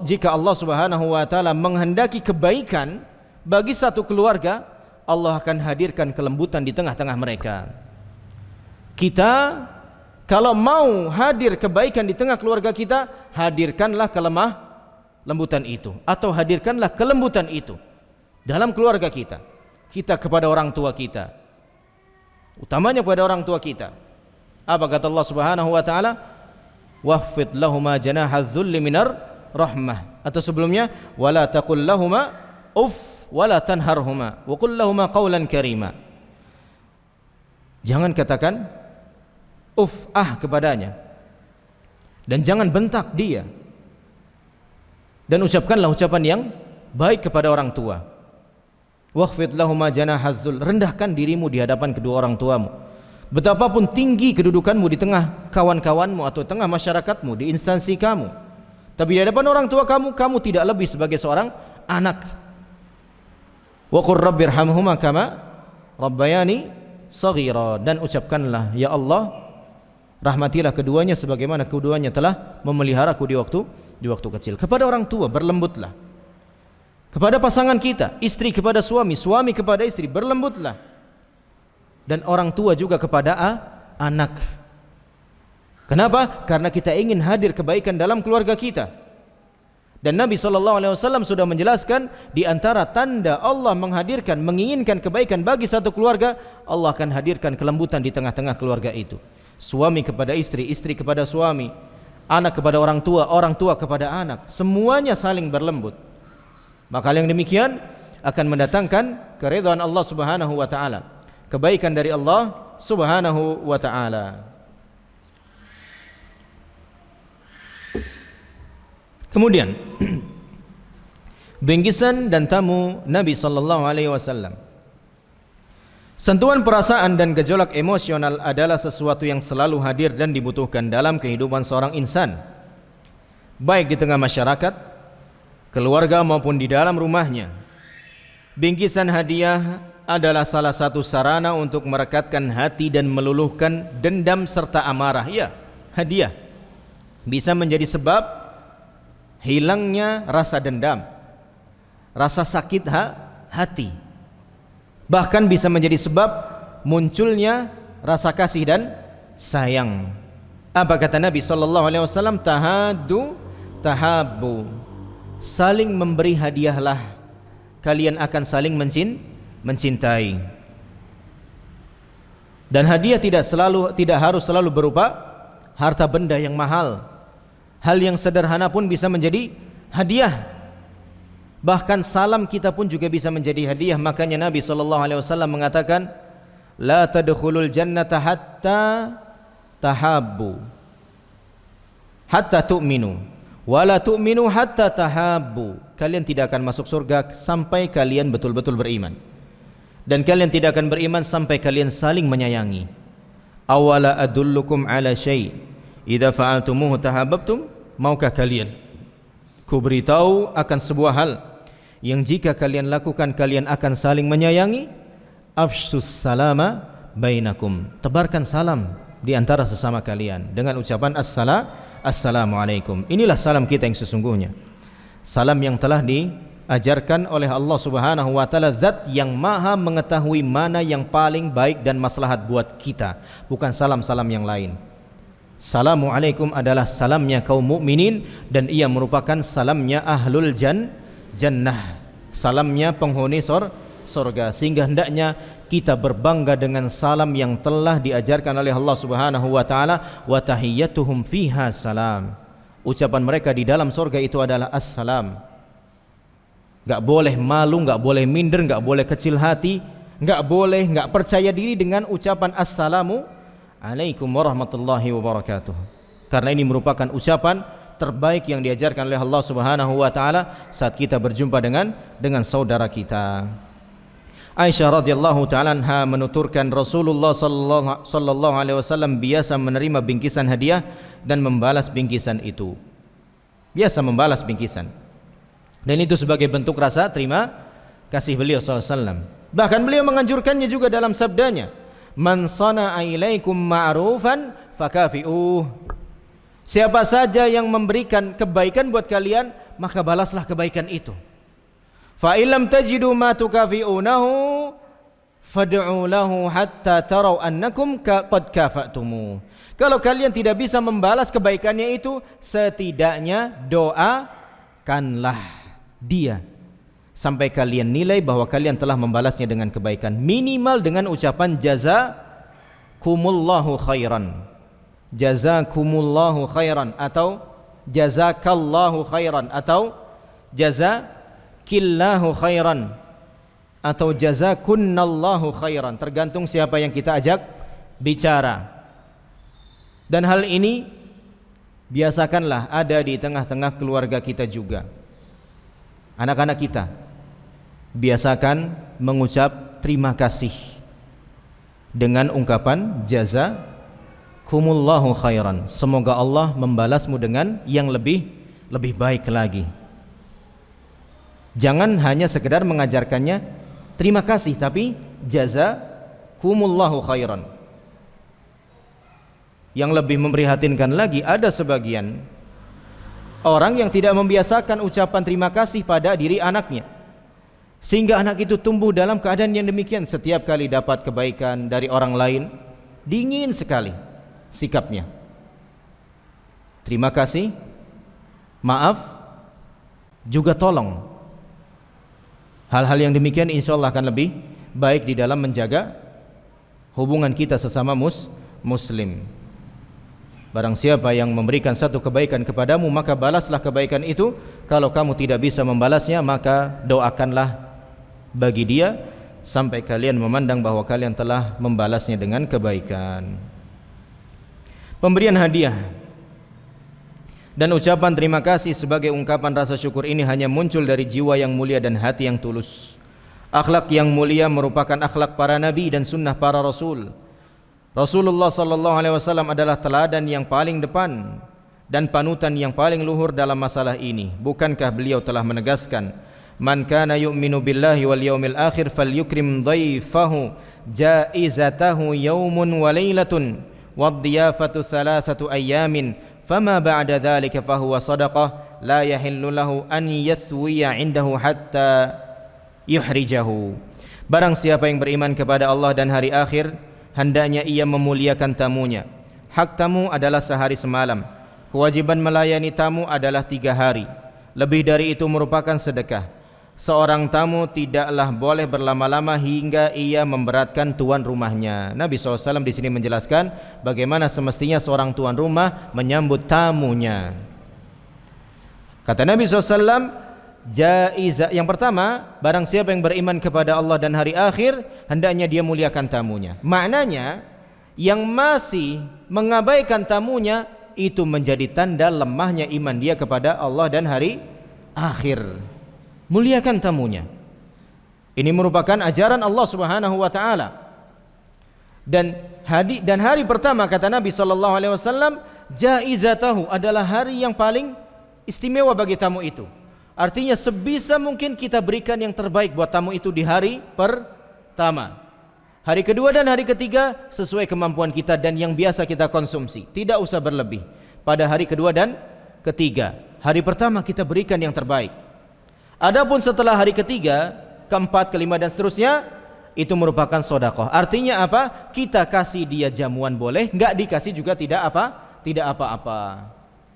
Jika Allah Subhanahu wa taala menghendaki kebaikan bagi satu keluarga, Allah akan hadirkan kelembutan di tengah-tengah mereka. Kita kalau mau hadir kebaikan di tengah keluarga kita, hadirkanlah kelemah lembutan itu, atau hadirkanlah kelembutan itu dalam keluarga kita. Kita kepada orang tua kita, utamanya kepada orang tua kita. Apa kata Allah Subhanahu wa taala? Wahfid lahuma janahadz dzulli minar rahmah. Atau sebelumnya, wala taqul lahuma uff wala tanharhuma wa qul lahuma qawlan karima. Jangan katakan kepadanya, dan jangan bentak dia, dan ucapkanlah ucapan yang baik kepada orang tua. Wakhfid lahuma janahadz dzul, rendahkan dirimu di hadapan kedua orang tuamu. Betapapun tinggi kedudukanmu di tengah kawan-kawanmu atau tengah masyarakatmu, di instansi kamu, Tapi di hadapan orang tua kamu, kamu tidak lebih sebagai seorang anak. Wa qur rabbirhamhuma kama rabbayani shaghira, dan ucapkanlah, ya Allah, rahmatilah keduanya sebagaimana keduanya telah memeliharaku di waktu kecil. Kepada orang tua berlembutlah. Kepada pasangan kita, istri kepada suami, suami kepada istri, berlembutlah. Dan orang tua juga kepada anak. Kenapa? Karena kita ingin hadir kebaikan dalam keluarga kita. Dan Nabi SAW sudah menjelaskan, di antara tanda Allah menghadirkan, menginginkan kebaikan bagi satu keluarga, Allah akan hadirkan kelembutan di tengah-tengah keluarga itu. Suami kepada istri, istri kepada suami, anak kepada orang tua kepada anak, semuanya saling berlembut. Maka hal yang demikian akan mendatangkan keridhaan Allah Subhanahu wa taala, kebaikan dari Allah Subhanahu wa taala. Kemudian bingkisan dan tamu Nabi sallallahu alaihi wasallam. Sentuhan perasaan dan gejolak emosional adalah sesuatu yang selalu hadir dan dibutuhkan dalam kehidupan seorang insan, baik di tengah masyarakat, keluarga maupun di dalam rumahnya. Bingkisan hadiah adalah salah satu sarana untuk merekatkan hati dan meluluhkan dendam serta amarah. Ya, hadiah bisa menjadi sebab hilangnya rasa dendam, rasa sakit hati. Bahkan bisa menjadi sebab munculnya rasa kasih dan sayang. Apa kata Nabi sallallahu alaihi wasallam? Tahadu tahabbu. Saling memberi hadiahlah, kalian akan saling mencintai. Dan hadiah tidak harus selalu berupa harta benda yang mahal. Hal yang sederhana pun bisa menjadi hadiah. Bahkan salam kita pun juga bisa menjadi hadiah. Makanya Nabi SAW mengatakan, la tadkhulul jannata hatta tahabbu, hatta tu'minu, wa la tu'minu hatta tahabbu. Kalian tidak akan masuk surga sampai kalian betul-betul beriman, dan kalian tidak akan beriman sampai kalian saling menyayangi. Awala adullukum ala syai' idza fa'altumuhu tahabbtum. Maukah kalian ku beritahu akan sebuah hal yang jika kalian lakukan kalian akan saling menyayangi? Afshus salama bainakum. Tebarkan salam di antara sesama kalian dengan ucapan assalamualaikum. Inilah salam kita yang sesungguhnya. Salam yang telah diajarkan oleh Allah Subhanahu wa taala, zat yang maha mengetahui mana yang paling baik dan maslahat buat kita, bukan salam-salam yang lain. Assalamualaikum adalah salamnya kaum mukminin, dan ia merupakan salamnya ahlul jannah, salamnya penghuni surga. Sehingga hendaknya kita berbangga dengan salam yang telah diajarkan oleh Allah Subhanahu wa taala, wa tahiyyatuhum fiha salam. Ucapan mereka di dalam surga itu adalah assalam. Enggak boleh malu, enggak boleh minder, enggak boleh kecil hati, enggak percaya diri dengan ucapan assalamu Assalamualaikum warahmatullahi wabarakatuh. Karena ini merupakan ucapan terbaik yang diajarkan oleh Allah Subhanahu wa taala saat kita berjumpa dengan saudara kita. Aisyah radhiyallahu taala anha menuturkan, Rasulullah sallallahu alaihi wasallam biasa menerima bingkisan hadiah dan membalas bingkisan itu. Biasa membalas bingkisan. Dan itu sebagai bentuk rasa terima kasih beliau sallallahu alaihi wasallam. Bahkan beliau menganjurkannya juga dalam sabdanya, man sana'a ilaikum ma'rufan fakafi'uh. Siapa saja yang memberikan kebaikan buat kalian, maka balaslah kebaikan itu. Fa illam tajidu ma tukafi'unahu fad'u lahu hatta tarau annakum qad kafa'tumu. Kalau kalian tidak bisa membalas kebaikannya itu, setidaknya doakanlah dia sampai kalian nilai bahwa kalian telah membalasnya dengan kebaikan, minimal dengan ucapan jazakumullahu khairan, jazakumullahu khairan, atau jazakallahu khairan, atau jazakillahu khairan, atau jazakunnallahu khairan, tergantung siapa yang kita ajak bicara. Dan hal ini biasakanlah ada di tengah-tengah keluarga kita juga. Anak-anak kita biasakan mengucap terima kasih dengan ungkapan jazakumullahu khairan. Semoga Allah membalasmu dengan yang lebih lebih baik lagi. Jangan hanya sekedar mengajarkannya terima kasih, tapi jazakumullahu khairan. Yang lebih memprihatinkan lagi, ada sebagian orang yang tidak membiasakan ucapan terima kasih pada diri anaknya, sehingga anak itu tumbuh dalam keadaan yang demikian. Setiap kali dapat kebaikan dari orang lain, dingin sekali sikapnya. Terima kasih, maaf, juga tolong. Hal-hal yang demikian insya Allah akan lebih baik di dalam menjaga hubungan kita sesama muslim. Barang siapa yang memberikan satu kebaikan kepadamu, maka balaslah kebaikan itu. Kalau kamu tidak bisa membalasnya, maka doakanlah bagi dia sampai kalian memandang bahwa kalian telah membalasnya dengan kebaikan. Pemberian hadiah dan ucapan terima kasih sebagai ungkapan rasa syukur ini hanya muncul dari jiwa yang mulia dan hati yang tulus. Akhlak yang mulia merupakan akhlak para nabi dan sunnah para rasul. Rasulullah sallallahu alaihi wasallam adalah teladan yang paling depan dan panutan yang paling luhur dalam masalah ini. Bukankah beliau telah menegaskan, "Man kana yu'minu billahi wal yaumil akhir falyukrim dhaifahu jaizatahu yaumun wa lailatun wad diyafatu thalathatu ayamin fama ba'da dhalika fahuwa sadaqah la yahillu lahu an yathwiya 'indahu hatta yuhrijahu." Barang siapa yang beriman kepada Allah dan hari akhir, hendaknya ia memuliakan tamunya. Hak tamu adalah sehari semalam. Kewajiban melayani tamu adalah 3 hari. Lebih dari itu merupakan sedekah. Seorang tamu tidaklah boleh berlama-lama hingga ia memberatkan tuan rumahnya. Nabi SAW di sini menjelaskan bagaimana semestinya seorang tuan rumah menyambut tamunya. Kata Nabi SAW, jaizah yang pertama, barang siapa yang beriman kepada Allah dan hari akhir, hendaknya dia muliakan tamunya. Maknanya yang masih mengabaikan tamunya itu menjadi tanda lemahnya iman dia kepada Allah dan hari akhir. Muliakan tamunya. Ini merupakan ajaran Allah Subhanahu wa taala. Dan hari pertama, kata Nabi sallallahu alaihi wasallam, jaizatahu adalah hari yang paling istimewa bagi tamu itu. Artinya sebisa mungkin kita berikan yang terbaik buat tamu itu di hari pertama. Hari kedua dan hari ketiga sesuai kemampuan kita dan yang biasa kita konsumsi. Tidak usah berlebih. Pada hari kedua dan ketiga. Hari pertama kita berikan yang terbaik. Adapun setelah hari ketiga, keempat, kelima dan seterusnya, itu merupakan sedekah. Artinya apa? Kita kasih dia jamuan boleh, enggak dikasih juga tidak apa-apa.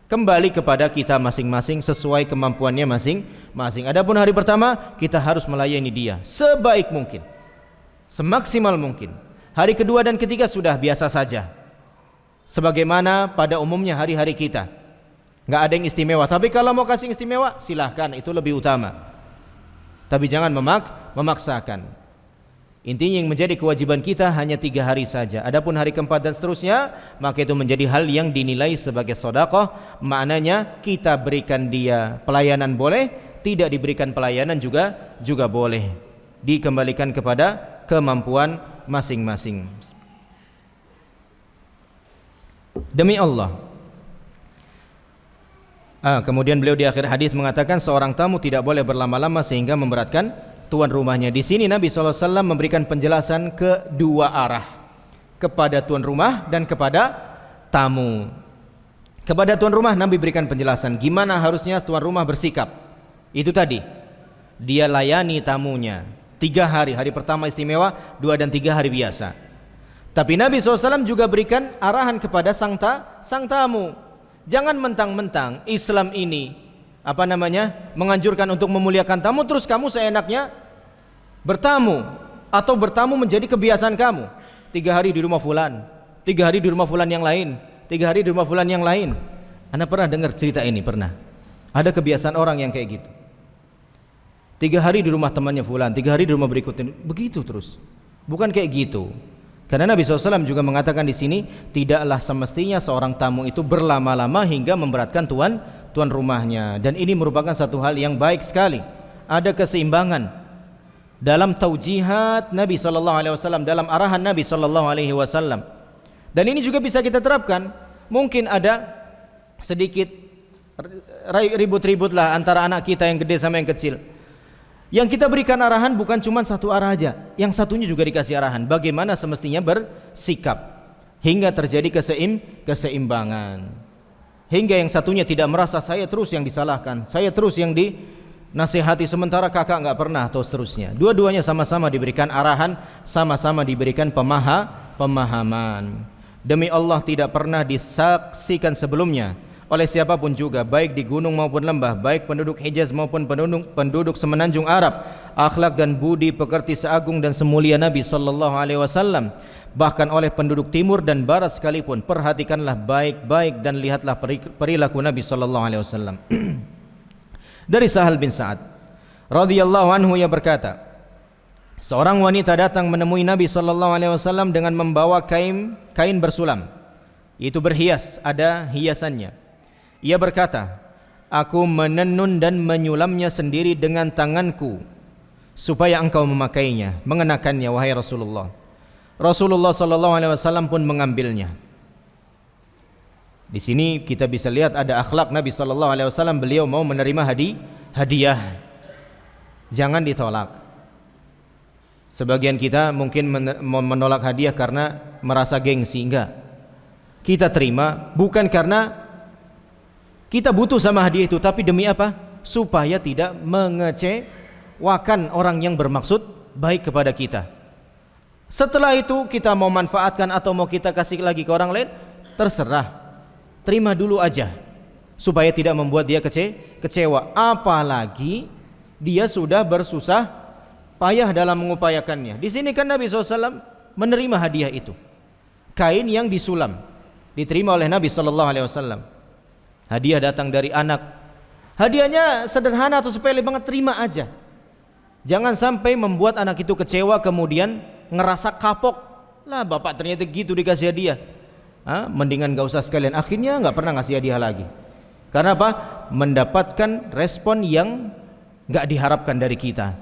Kembali kepada kita masing-masing sesuai kemampuannya masing-masing. Adapun hari pertama kita harus melayani dia sebaik mungkin, semaksimal mungkin. Hari kedua dan ketiga sudah biasa saja, sebagaimana pada umumnya hari-hari kita. Nggak ada yang istimewa. Tapi kalau mau kasih istimewa, silahkan, itu lebih utama. Tapi jangan memaksakan. Intinya yang menjadi kewajiban kita hanya 3 hari saja. Adapun hari keempat dan seterusnya, maka itu menjadi hal yang dinilai sebagai sedekah. Maknanya kita berikan dia pelayanan boleh, tidak diberikan pelayanan juga boleh. Dikembalikan kepada kemampuan masing-masing. Demi Allah. Kemudian beliau di akhir hadis mengatakan seorang tamu tidak boleh berlama-lama sehingga memberatkan tuan rumahnya. Di sini Nabi SAW memberikan penjelasan kedua arah, kepada tuan rumah dan kepada tamu. Kepada tuan rumah Nabi berikan penjelasan gimana harusnya tuan rumah bersikap. Itu tadi, dia layani tamunya 3 hari. Hari pertama istimewa, 2 dan 3 hari biasa. Tapi Nabi SAW juga berikan arahan kepada sang tamu. Jangan mentang-mentang Islam ini menganjurkan untuk memuliakan tamu, terus kamu seenaknya bertamu atau bertamu menjadi kebiasaan kamu. 3 hari di rumah fulan, 3 hari di rumah fulan yang lain, 3 hari di rumah fulan yang lain. Anda pernah dengar cerita ini? Pernah? Ada kebiasaan orang yang kayak gitu. 3 hari di rumah temannya fulan, 3 hari di rumah berikutnya, begitu terus. Bukan kayak gitu. Karena Nabi SAW juga mengatakan di sini, tidaklah semestinya seorang tamu itu berlama-lama hingga memberatkan tuan rumahnya. Dan ini merupakan satu hal yang baik sekali. Ada keseimbangan dalam taujihat Nabi SAW, dalam arahan Nabi SAW. Dan ini juga bisa kita terapkan. Mungkin ada sedikit ribut-ribut lah antara anak kita yang gede sama yang kecil. Yang kita berikan arahan bukan cuma satu arah aja, yang satunya juga dikasih arahan bagaimana semestinya bersikap hingga terjadi keseimbangan. Hingga yang satunya tidak merasa saya terus yang disalahkan, saya terus yang dinasihati, sementara kakak nggak pernah, atau seterusnya. Dua-duanya sama-sama diberikan arahan, sama-sama diberikan pemahaman. Demi Allah tidak pernah disaksikan sebelumnya oleh siapapun juga, baik di gunung maupun lembah, baik penduduk Hijaz maupun penduduk semenanjung Arab, akhlak dan budi pekerti seagung dan semulia Nabi sallallahu alaihi wasallam. Bahkan oleh penduduk timur dan barat sekalipun, perhatikanlah baik-baik dan lihatlah perilaku Nabi sallallahu alaihi wasallam. Dari Sahal bin Sa'ad radhiyallahu anhu, ia berkata, seorang wanita datang menemui Nabi sallallahu alaihi wasallam dengan membawa kain bersulam, itu berhias, ada hiasannya. Ia berkata, aku menenun dan menyulamnya sendiri dengan tanganku supaya engkau memakainya, mengenakannya wahai Rasulullah. Rasulullah sallallahu alaihi wasallam pun mengambilnya. Di sini kita bisa lihat ada akhlak Nabi sallallahu alaihi wasallam, beliau mau menerima hadiah. Jangan ditolak. Sebagian kita mungkin menolak hadiah karena merasa gengsi, enggak. Kita terima bukan karena kita butuh sama hadiah itu, tapi demi apa? Supaya tidak mengecewakan orang yang bermaksud baik kepada kita. Setelah itu kita mau manfaatkan atau mau kita kasih lagi ke orang lain, terserah. Terima dulu aja supaya tidak membuat dia kecewa. Apalagi dia sudah bersusah payah dalam mengupayakannya. Di sini kan Nabi SAW menerima hadiah itu, kain yang disulam, diterima oleh Nabi SAW. Hadiah datang dari anak, hadiahnya sederhana atau sepele banget, terima aja. Jangan sampai membuat anak itu kecewa kemudian ngerasa kapok, lah bapak ternyata gitu dikasih hadiah, mendingan gak usah sekalian. Akhirnya gak pernah ngasih hadiah lagi. Karena apa? Mendapatkan respon yang gak diharapkan dari kita.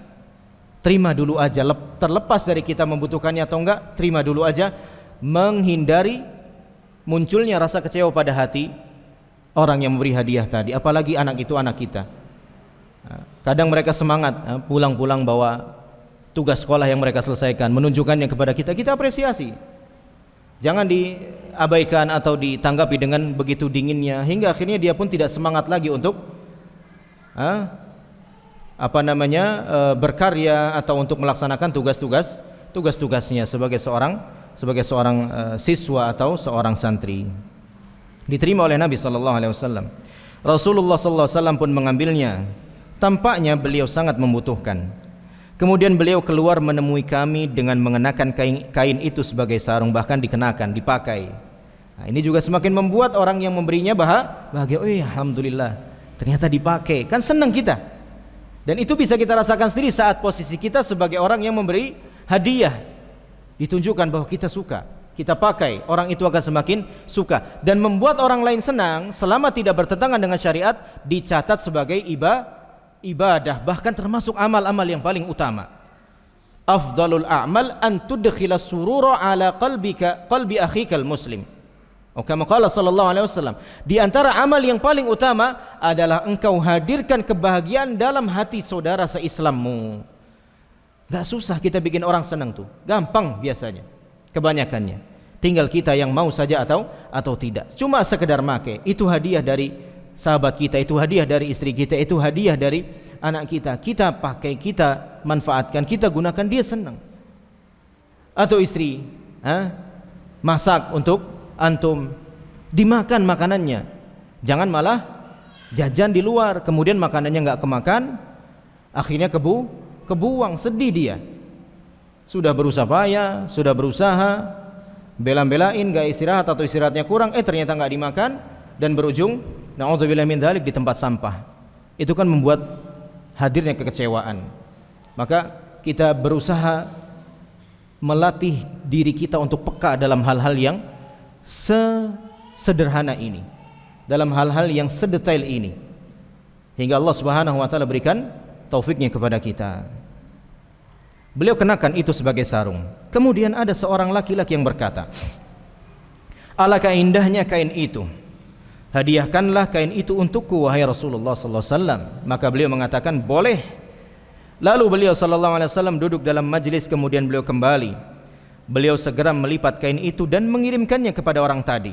Terima dulu aja, terlepas dari kita membutuhkannya atau enggak, terima dulu aja, menghindari munculnya rasa kecewa pada hati orang yang memberi hadiah tadi, apalagi anak itu anak kita. Kadang mereka semangat, pulang-pulang bawa tugas sekolah yang mereka selesaikan, menunjukkannya kepada kita, kita apresiasi. Jangan diabaikan atau ditanggapi dengan begitu dinginnya, hingga akhirnya dia pun tidak semangat lagi untuk berkarya atau untuk melaksanakan tugas-tugasnya sebagai seorang siswa atau seorang santri. Diterima oleh Nabi sallallahu alaihi wasallam. Rasulullah sallallahu alaihi wasallam pun mengambilnya. Tampaknya beliau sangat membutuhkan. Kemudian beliau keluar menemui kami dengan mengenakan kain itu sebagai sarung, bahkan dikenakan, dipakai. Nah, ini juga semakin membuat orang yang memberinya bahagia. Oh ya, alhamdulillah, ternyata dipakai. Kan senang kita. Dan itu bisa kita rasakan sendiri saat posisi kita sebagai orang yang memberi hadiah. Ditunjukkan bahwa kita suka, kita pakai, orang itu akan semakin suka dan membuat orang lain senang selama tidak bertentangan dengan syariat, dicatat sebagai ibadah, bahkan termasuk amal-amal yang paling utama. Afdalul a'mal an tudkhila surura ala qalbi akhikal muslim. Kama qala sallallahu alaihi wasallam, di antara amal yang paling utama adalah engkau hadirkan kebahagiaan dalam hati saudara se-Islammu. Gak susah kita bikin orang senang tuh, gampang biasanya. Kebanyakannya tinggal kita yang mau saja atau tidak. Cuma sekedar make, itu hadiah dari sahabat kita, itu hadiah dari istri kita, itu hadiah dari anak kita. Kita pakai, kita manfaatkan, kita gunakan, dia senang. Atau istri masak untuk antum, dimakan makanannya. Jangan malah jajan di luar, kemudian makanannya nggak kemakan, akhirnya kebuang, sedih dia. Sudah berusaha payah, sudah berusaha bela-belain gak istirahat atau istirahatnya kurang, ternyata gak dimakan dan berujung na'udzubillah min dzalik di tempat sampah. Itu kan membuat hadirnya kekecewaan. Maka kita berusaha melatih diri kita untuk peka dalam hal-hal yang sederhana ini, dalam hal-hal yang sedetail ini, hingga Allah Subhanahu wa taala berikan taufiknya kepada kita. Beliau kenakan itu sebagai sarung. Kemudian ada seorang laki-laki yang berkata, alangkah indahnya kain itu. hadiahkanlah kain itu untukku wahai Rasulullah sallallahu alaihi wasallam. Maka beliau mengatakan boleh. Lalu beliau sallallahu alaihi wasallam duduk dalam majlis, kemudian beliau kembali. Beliau segera melipat kain itu dan mengirimkannya kepada orang tadi.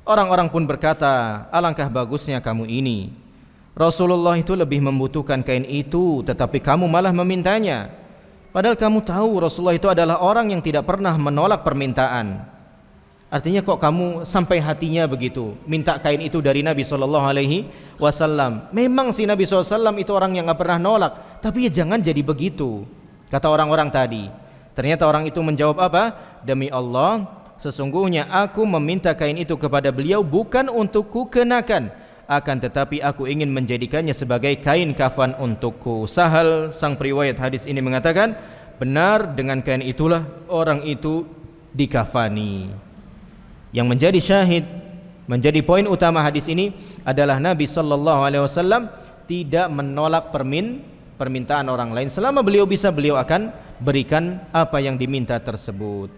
Orang-orang pun berkata, alangkah bagusnya kamu ini. Rasulullah itu lebih membutuhkan kain itu, tetapi kamu malah memintanya. Padahal kamu tahu Rasulullah itu adalah orang yang tidak pernah menolak permintaan. Artinya kok kamu sampai hatinya begitu minta kain itu dari Nabi SAW. Memang si Nabi SAW itu orang yang gak pernah nolak, tapi ya jangan jadi begitu, kata orang-orang tadi. Ternyata orang itu menjawab apa? Demi Allah, sesungguhnya aku meminta kain itu kepada beliau bukan untuk ku kenakan, akan tetapi aku ingin menjadikannya sebagai kain kafan untukku. Sahal sang periwayat hadis ini mengatakan, benar, dengan kain itulah orang itu dikafani. Yang menjadi syahid, menjadi poin utama hadis ini adalah Nabi sallallahu alaihi wasallam tidak menolak permintaan orang lain. Selama beliau bisa, beliau akan berikan apa yang diminta tersebut.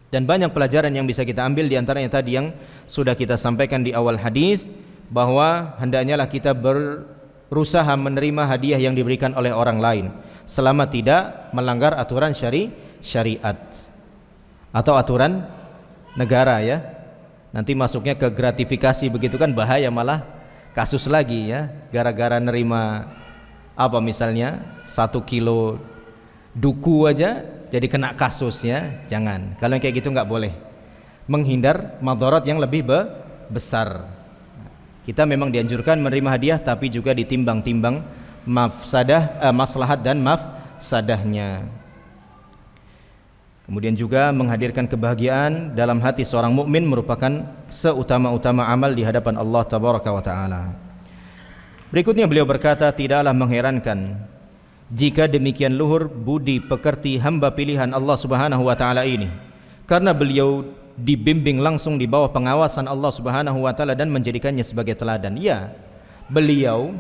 Dan banyak pelajaran yang bisa kita ambil, di antaranya tadi yang sudah kita sampaikan di awal hadis, bahwa hendaknya kita berusaha menerima hadiah yang diberikan oleh orang lain selama tidak melanggar aturan syariat atau aturan negara ya. Nanti masuknya ke gratifikasi, begitu kan bahaya, malah kasus lagi ya, gara-gara nerima apa misalnya 1 kilo duku aja jadi kena kasus ya. Jangan, kalau yang kayak gitu nggak boleh, menghindar madarat yang lebih besar. Kita memang dianjurkan menerima hadiah, tapi juga ditimbang-timbang maslahat dan mafsadahnya. Kemudian juga menghadirkan kebahagiaan dalam hati seorang mukmin merupakan seutama-utama amal di hadapan Allah tabaraka wa taala. Berikutnya beliau berkata, tidaklah mengherankan jika demikian luhur budi pekerti hamba pilihan Allah Subhanahu wa taala ini, karena beliau dibimbing langsung di bawah pengawasan Allah Subhanahu wa taala dan menjadikannya sebagai teladan. Ya, beliau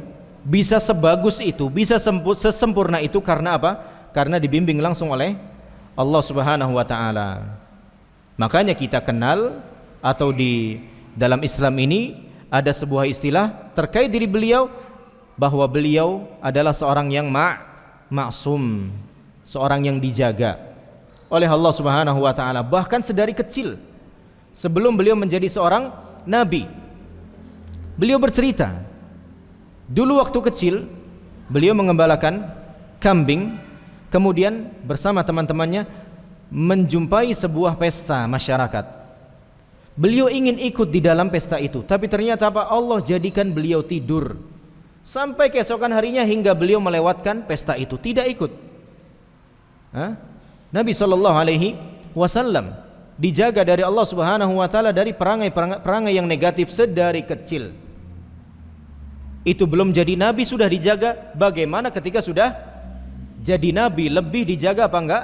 bisa sebagus itu, bisa sesempurna itu karena apa? Karena dibimbing langsung oleh Allah Subhanahu wa taala. Makanya kita kenal, atau di dalam Islam ini ada sebuah istilah terkait diri beliau, bahwa beliau adalah seorang yang maksum, seorang yang dijaga oleh Allah Subhanahu wa taala. Bahkan sedari kecil, sebelum beliau menjadi seorang nabi, beliau bercerita dulu waktu kecil beliau mengembalakan kambing, kemudian bersama teman-temannya menjumpai sebuah pesta masyarakat. Beliau ingin ikut di dalam pesta itu, tapi ternyata apa? Allah jadikan beliau tidur sampai keesokan harinya hingga beliau melewatkan pesta itu, tidak ikut. Nabi SAW dijaga dari Allah Subhanahu wa taala dari perangai yang negatif sedari kecil. Itu belum jadi nabi sudah dijaga, bagaimana ketika sudah jadi nabi, lebih dijaga apa enggak?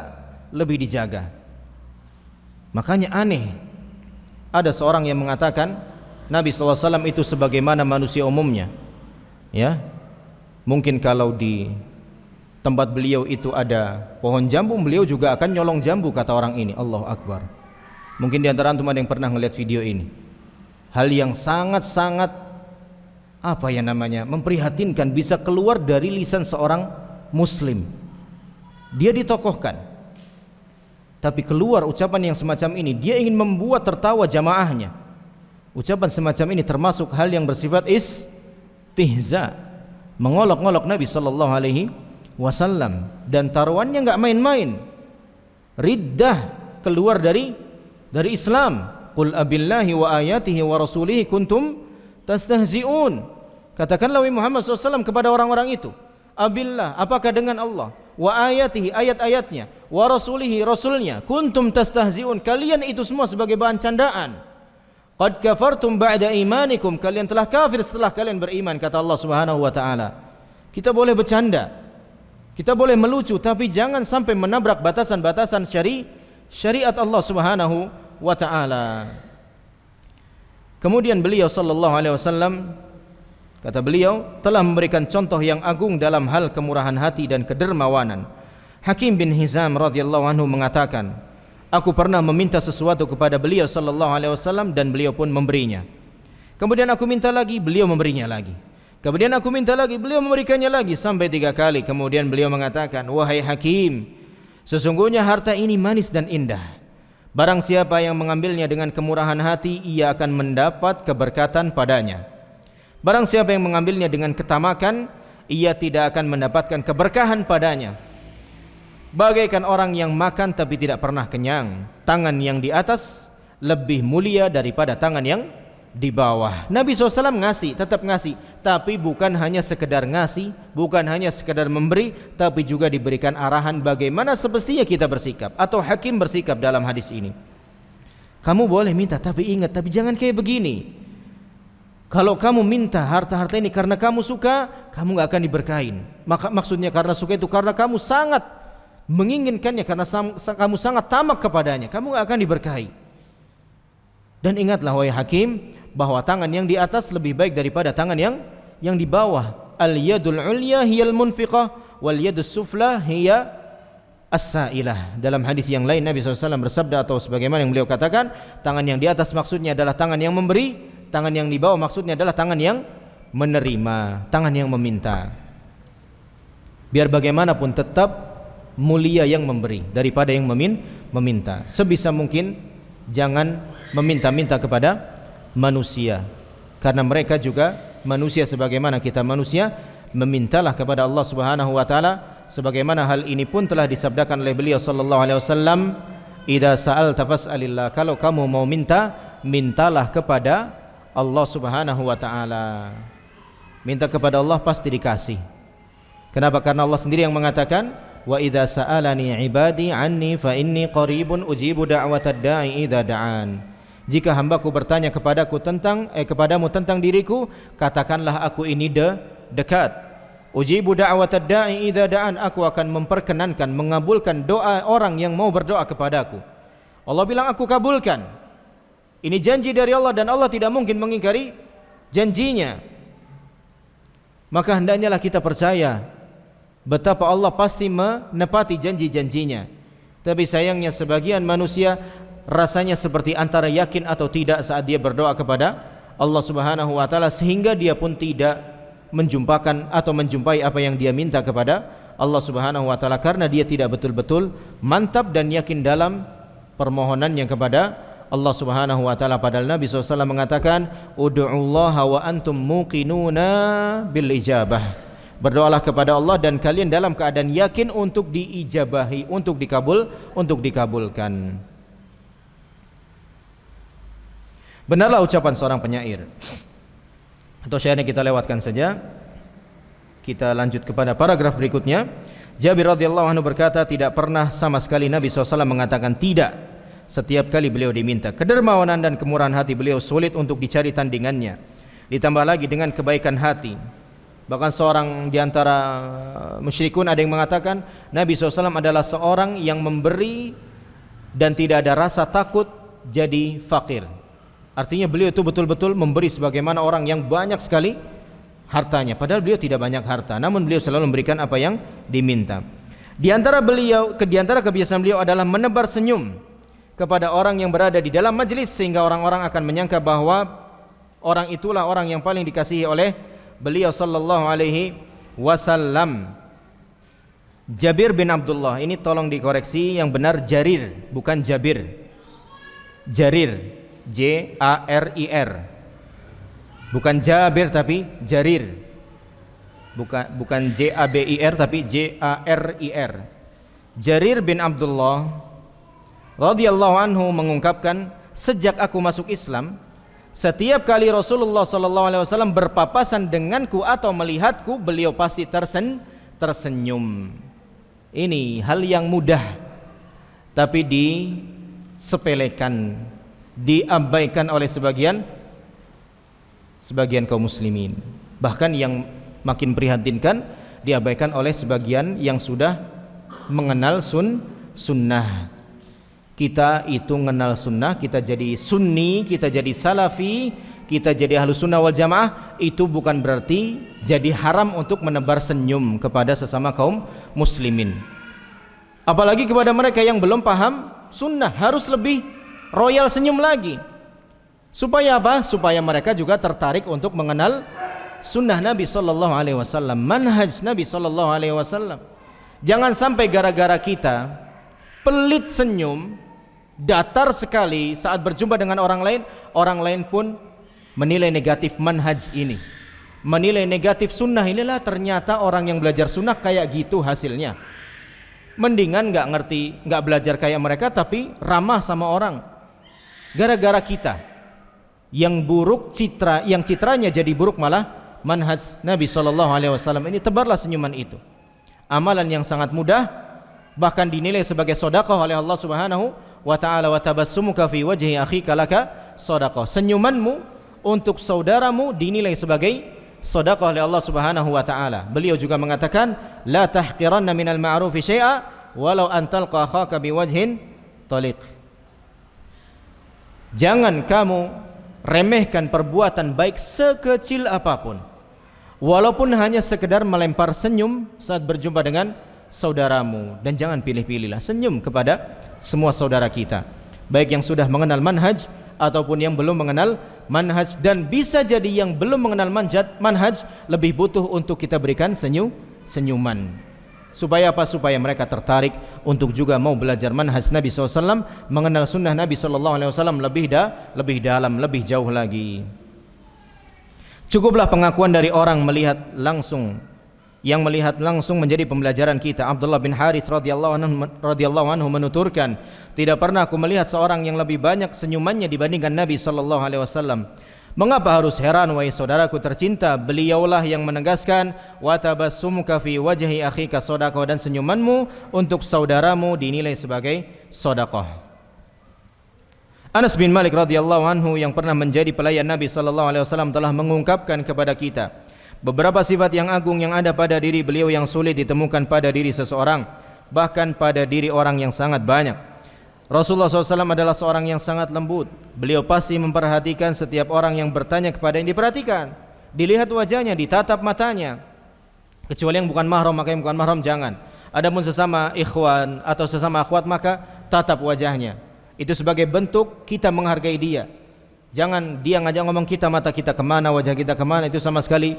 Lebih dijaga. Makanya aneh, ada seorang yang mengatakan Nabi SAW itu sebagaimana manusia umumnya ya. Mungkin kalau di tempat beliau itu ada pohon jambu, beliau juga akan nyolong jambu, kata orang ini. Allahu Akbar. Mungkin di antara antum ada yang pernah melihat video ini. Hal yang sangat-sangat apa ya namanya, memprihatinkan, bisa keluar dari lisan seorang muslim. Dia ditokohkan, tapi keluar ucapan yang semacam ini. Dia ingin membuat tertawa jamaahnya. Ucapan semacam ini termasuk hal yang bersifat istihza, mengolok-olok Nabi sallallahu alaihi wasallam, dan taruhannya enggak main-main. Riddah, keluar dari Islam. Qul abillahi wa ayatihi wa rasulihi kuntum tastahzi'un. Katakanlah wahai Muhammad SAW kepada orang-orang itu, abillah, apakah dengan Allah, wa ayatihi, ayat-ayatnya, wa rasulihi, rasulnya, kuntum tastahzi'un, kalian itu semua sebagai bahan candaan. Qad kafartum ba'da imanikum, kalian telah kafir setelah kalian beriman, kata Allah Subhanahu wa taala. Kita boleh bercanda, kita boleh melucu, tapi jangan sampai menabrak batasan-batasan syariat Allah Subhanahu wa taala. Kemudian beliau sallallahu alaihi wasallam, kata beliau, telah memberikan contoh yang agung dalam hal kemurahan hati dan kedermawanan. Hakim bin Hizam radhiyallahu anhu mengatakan, aku pernah meminta sesuatu kepada beliau sallallahu alaihi wasallam dan beliau pun memberinya. Kemudian aku minta lagi, beliau memberinya lagi. Kemudian aku minta lagi, beliau memberikannya lagi sampai 3 kali. Kemudian beliau mengatakan, wahai Hakim, sesungguhnya harta ini manis dan indah. Barang siapa yang mengambilnya dengan kemurahan hati, ia akan mendapat keberkatan padanya. Barang siapa yang mengambilnya dengan ketamakan, ia tidak akan mendapatkan keberkahan padanya. Bagaikan orang yang makan tapi tidak pernah kenyang. Tangan yang di atas lebih mulia daripada tangan yang di bawah. Nabi SAW ngasih, tetap ngasih, tapi bukan hanya sekedar ngasih, bukan hanya sekedar memberi, tapi juga diberikan arahan bagaimana semestinya kita bersikap, atau Hakim bersikap dalam hadis ini. Kamu boleh minta, tapi ingat, tapi jangan kayak begini. Kalau kamu minta harta-harta ini karena kamu suka, kamu gak akan diberkahin. Maksudnya karena suka itu karena kamu sangat menginginkannya, karena kamu sangat tamak kepadanya, kamu gak akan diberkahi. Dan ingatlah wahai Hakim, bahwa tangan yang di atas lebih baik daripada tangan yang di bawah. Al-yadul ulya hiyal munfiqah wal yadus sufla hiya as-sailah. Dalam hadis yang lain Nabi SAW bersabda, atau sebagaimana yang beliau katakan, tangan yang di atas maksudnya adalah tangan yang memberi, tangan yang di bawah maksudnya adalah tangan yang menerima, tangan yang meminta. Biar bagaimanapun tetap mulia yang memberi daripada yang meminta. Sebisa mungkin jangan meminta-minta kepada manusia, karena mereka juga manusia sebagaimana kita manusia. Memintalah kepada Allah Subhanahu wa taala, sebagaimana hal ini pun telah disabdakan oleh beliau sallallahu alaihi wasallam, idza sa'alta fas'alillah, kalau kamu mau minta, mintalah kepada Allah Subhanahu wa taala. Minta kepada Allah pasti dikasih. Kenapa? Karena Allah sendiri yang mengatakan, wa idza sa'alani ibadi anni fa inni qaribun ujibu da'watad da'i idza da'an. Jika hambaku bertanya kepadamu tentang diriku, katakanlah aku ini dekat. Ujibu da'watad da'i idza da'an, aku akan memperkenankan, mengabulkan doa orang yang mau berdoa kepadaku. Allah bilang aku kabulkan. Ini janji dari Allah dan Allah tidak mungkin mengingkari janjinya. Maka hendaknya kita percaya betapa Allah pasti menepati janji-janjinya. Tapi sayangnya sebagian manusia rasanya seperti antara yakin atau tidak saat dia berdoa kepada Allah Subhanahu wa taala, sehingga dia pun tidak menjumpai apa yang dia minta kepada Allah Subhanahu wa taala, karena dia tidak betul-betul mantap dan yakin dalam permohonannya kepada Allah Subhanahu wa taala. Padahal Nabi SAW mengatakan, ud'ullaha wa antum muqinuna bil ijabah. Berdoalah kepada Allah dan kalian dalam keadaan yakin untuk diijabahi, untuk dikabulkan. Benarlah ucapan seorang penyair, atau syairnya kita lewatkan saja. Kita lanjut kepada paragraf berikutnya. Jabir radhiyallahu anhu berkata, tidak pernah sama sekali Nabi SAW mengatakan tidak setiap kali beliau diminta. Kedermawanan dan kemurahan hati beliau sulit untuk dicari tandingannya. Ditambah lagi dengan kebaikan hati. Bahkan seorang di antara musyrikun ada yang mengatakan Nabi SAW adalah seorang yang memberi dan tidak ada rasa takut jadi fakir. Artinya beliau itu betul-betul memberi sebagaimana orang yang banyak sekali hartanya. Padahal beliau tidak banyak harta, namun beliau selalu memberikan apa yang diminta. Di antara kebiasaan beliau adalah menebar senyum kepada orang yang berada di dalam majelis, sehingga orang-orang akan menyangka bahwa orang itulah orang yang paling dikasihi oleh beliau sallallahu alaihi wasallam. Jabir bin Abdullah, ini tolong dikoreksi yang benar Jarir, bukan Jabir. Jarir, J-A-R-I-R, bukan Jabir tapi Jarir, bukan J-A-B-I-R tapi J-A-R-I-R. Jarir bin Abdullah radhiyallahu anhu mengungkapkan, sejak aku masuk Islam, setiap kali Rasulullah SAW berpapasan denganku atau melihatku, beliau pasti tersenyum. Ini hal yang mudah, tapi disepelekan, diabaikan oleh sebagian kaum muslimin. Bahkan yang makin prihatinkan, diabaikan oleh sebagian yang sudah mengenal sunnah. Kita itu mengenal sunnah, kita jadi sunni, kita jadi salafi, kita jadi ahlus sunnah wal jamaah, itu bukan berarti jadi haram untuk menebar senyum kepada sesama kaum muslimin. Apalagi kepada mereka yang belum paham sunnah, harus lebih royal senyum lagi. Supaya apa? Supaya mereka juga tertarik untuk mengenal sunnah Nabi sallallahu alaihi wasallam, manhaj Nabi sallallahu alaihi wasallam. Jangan sampai gara-gara kita pelit senyum, datar sekali saat berjumpa dengan orang lain pun menilai negatif manhaj ini, menilai negatif sunnah inilah. Ternyata orang yang belajar sunnah kayak gitu hasilnya. Mendingan nggak ngerti, nggak belajar kayak mereka tapi ramah sama orang. Gara-gara kita yang buruk citra, yang citranya jadi buruk malah manhaj Nabi sallallahu alaihi wasallam ini, tebarlah senyuman itu. Amalan yang sangat mudah, bahkan dinilai sebagai sedekah oleh Allah Subhanahu wa taala. Wa tabassumuka fi wajhi akhika laka sedekah. Senyumanmu untuk saudaramu dinilai sebagai sedekah oleh Allah Subhanahu wa taala. Beliau juga mengatakan, la tahqiranna minal ma'rufi syai'a walau an talqa akhaka biwajhin taliq. Jangan kamu remehkan perbuatan baik sekecil apapun, walaupun hanya sekedar melempar senyum saat berjumpa dengan saudaramu. Dan jangan pilih-pilihlah, senyum kepada semua saudara kita, baik yang sudah mengenal manhaj ataupun yang belum mengenal manhaj. Dan bisa jadi yang belum mengenal manhaj lebih butuh untuk kita berikan senyuman. Supaya apa? Supaya mereka tertarik untuk juga mau belajar manhaj Nabi SAW, mengenal sunnah Nabi SAW lebih dalam, lebih jauh lagi. Cukuplah pengakuan dari orang melihat langsung, yang melihat langsung menjadi pembelajaran kita. Abdullah bin Harith radhiyallahu anhu menuturkan, tidak pernah aku melihat seorang yang lebih banyak senyumannya dibandingkan Nabi SAW. Mengapa harus heran wahai saudaraku tercinta? Beliaulah yang menegaskan, wa tabassumuka fi wajhi akhika shadaqah, dan senyumanmu untuk saudaramu dinilai sebagai sedekah. Anas bin Malik radhiyallahu anhu yang pernah menjadi pelayan Nabi sallallahu alaihi wasallam telah mengungkapkan kepada kita beberapa sifat yang agung yang ada pada diri beliau yang sulit ditemukan pada diri seseorang, bahkan pada diri orang yang sangat banyak. Rasulullah SAW adalah seorang yang sangat lembut. Beliau pasti memperhatikan setiap orang yang bertanya kepada yang diperhatikan. Dilihat wajahnya, ditatap matanya. Kecuali yang bukan mahram, maka yang bukan mahram jangan. Adapun sesama ikhwan atau sesama akhwat, maka tatap wajahnya. Itu sebagai bentuk kita menghargai dia. Jangan dia ngajak ngomong kita, mata kita kemana, wajah kita kemana. Itu sama sekali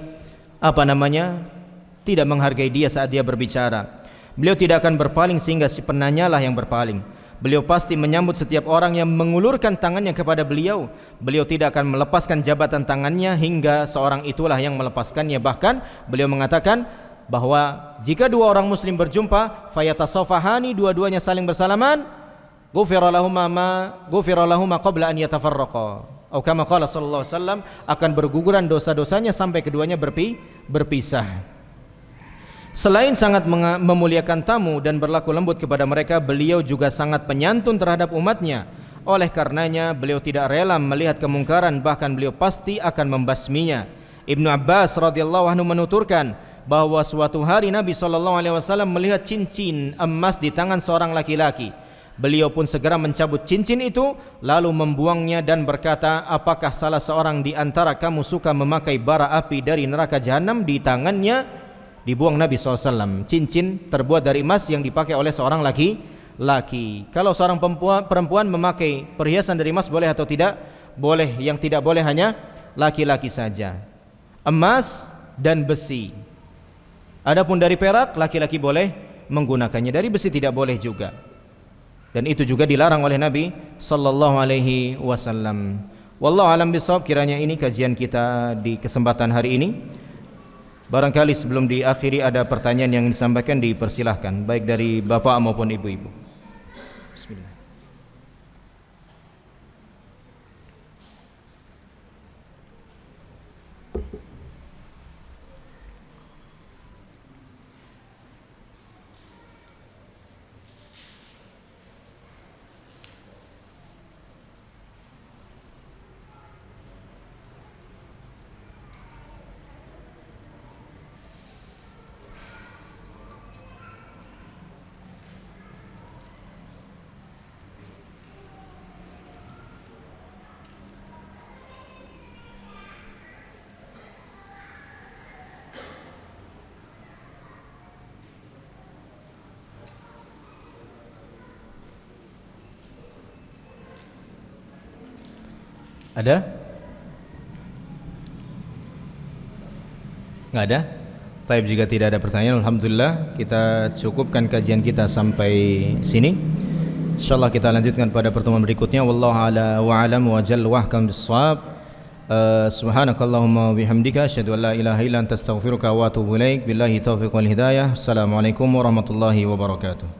tidak menghargai dia saat dia berbicara. Beliau tidak akan berpaling sehingga si penanyalah yang berpaling. Beliau pasti menyambut setiap orang yang mengulurkan tangannya kepada beliau. Beliau tidak akan melepaskan jabatan tangannya hingga seorang itulah yang melepaskannya. Bahkan beliau mengatakan bahwa jika dua orang muslim berjumpa, fayatasafahani, dua-duanya saling bersalaman, ghufira lahuma qabla an yatafarraqa. Atau kama qala sallallahu alaihi wasallam, akan berguguran dosa-dosanya sampai keduanya berpisah. Selain sangat memuliakan tamu dan berlaku lembut kepada mereka, beliau juga sangat penyantun terhadap umatnya. Oleh karenanya beliau tidak rela melihat kemungkaran, bahkan beliau pasti akan membasminya. Ibnu Abbas radhiyallahu anhu menuturkan bahwa suatu hari Nabi SAW melihat cincin emas di tangan seorang laki-laki. Beliau pun segera mencabut cincin itu lalu membuangnya dan berkata, apakah salah seorang di antara kamu suka memakai bara api dari neraka jahanam? Di tangannya dibuang Nabi SAW cincin terbuat dari emas yang dipakai oleh seorang laki-laki. Kalau seorang perempuan memakai perhiasan dari emas boleh atau tidak? Boleh. Yang tidak boleh hanya laki-laki saja. Emas dan besi. Adapun dari perak, laki-laki boleh menggunakannya. Dari besi tidak boleh juga. Dan itu juga dilarang oleh Nabi sallallahu alaihi wasallam. Wallahu alam bisawab. Kiranya ini kajian kita di kesempatan hari ini. Barangkali sebelum diakhiri ada pertanyaan yang disampaikan, dipersilahkan baik dari bapak maupun ibu-ibu. Bismillah. Ada? Nggak ada? Taib, jika tidak ada pertanyaan, alhamdulillah kita cukupkan kajian kita sampai sini. Insyaallah kita lanjutkan pada pertemuan berikutnya. Wallahu a'la wa a'lam wa jalla wa ahkam bis-shawab. Subhanakallahumma wa bihamdika asyhadu an la ilaha illa anta astaghfiruka wa atubu ilaik. Billahi taufiq wal hidayah. Assalamualaikum warahmatullahi wabarakatuh.